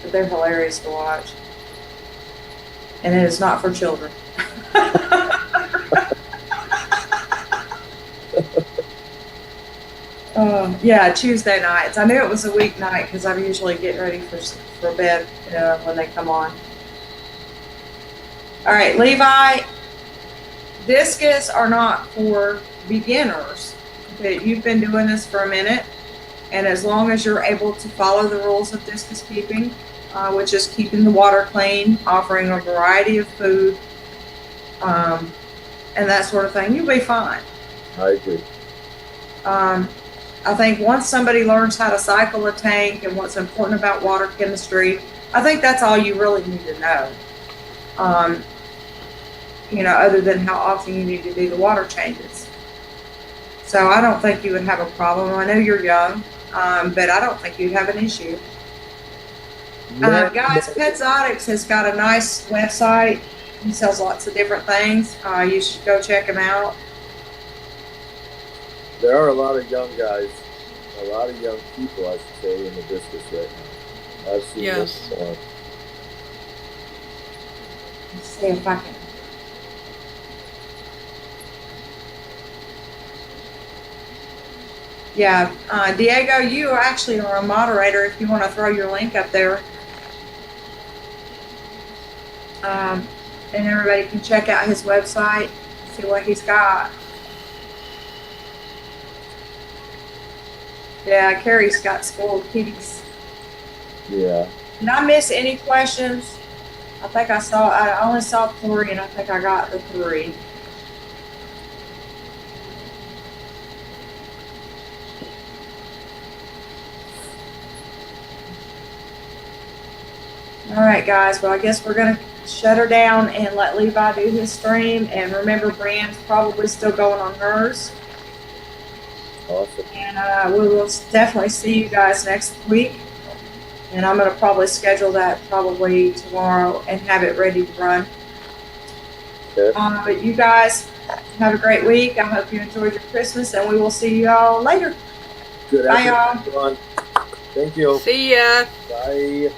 A: But they're hilarious to watch. And it is not for children. Yeah, Tuesday nights. I knew it was a weeknight because I'm usually getting ready for bed when they come on. All right, Levi, discus are not for beginners. Okay, you've been doing this for a minute, and as long as you're able to follow the rules of discus keeping, which is keeping the water clean, offering a variety of food, and that sort of thing, you'll be fine.
C: I agree.
A: I think once somebody learns how to cycle a tank and what's important about water chemistry, I think that's all you really need to know. Other than how often you need to do the water changes. So I don't think you would have a problem. I know you're young, but I don't think you'd have an issue. Guys, Petzotics has got a nice website. He sells lots of different things. You should go check him out.
C: There are a lot of young guys, a lot of young people, I should say, in the discus right now. I've seen
B: Yes.
C: this.
A: Let's see if I can. Yeah, Diego, you actually are a moderator if you want to throw your link up there. And everybody can check out his website, see what he's got. Yeah, Carrie's got spoiled kitties.
C: Yeah.
A: Did I miss any questions? I think I only saw 3, and I think I got the 3. All right, guys. Well, I guess we're going to shut her down and let Levi do his stream. And remember, Brienne's probably still going on hers.
C: Awesome.
A: And we will definitely see you guys next week. And I'm going to probably schedule that probably tomorrow and have it ready to run.
C: Okay.
A: But you guys have a great week. I hope you enjoyed your Christmas, and we will see you all later.
C: Good
A: Bye,
C: afternoon,
A: y'all.
C: everyone. Thank you.
B: See ya.
C: Bye.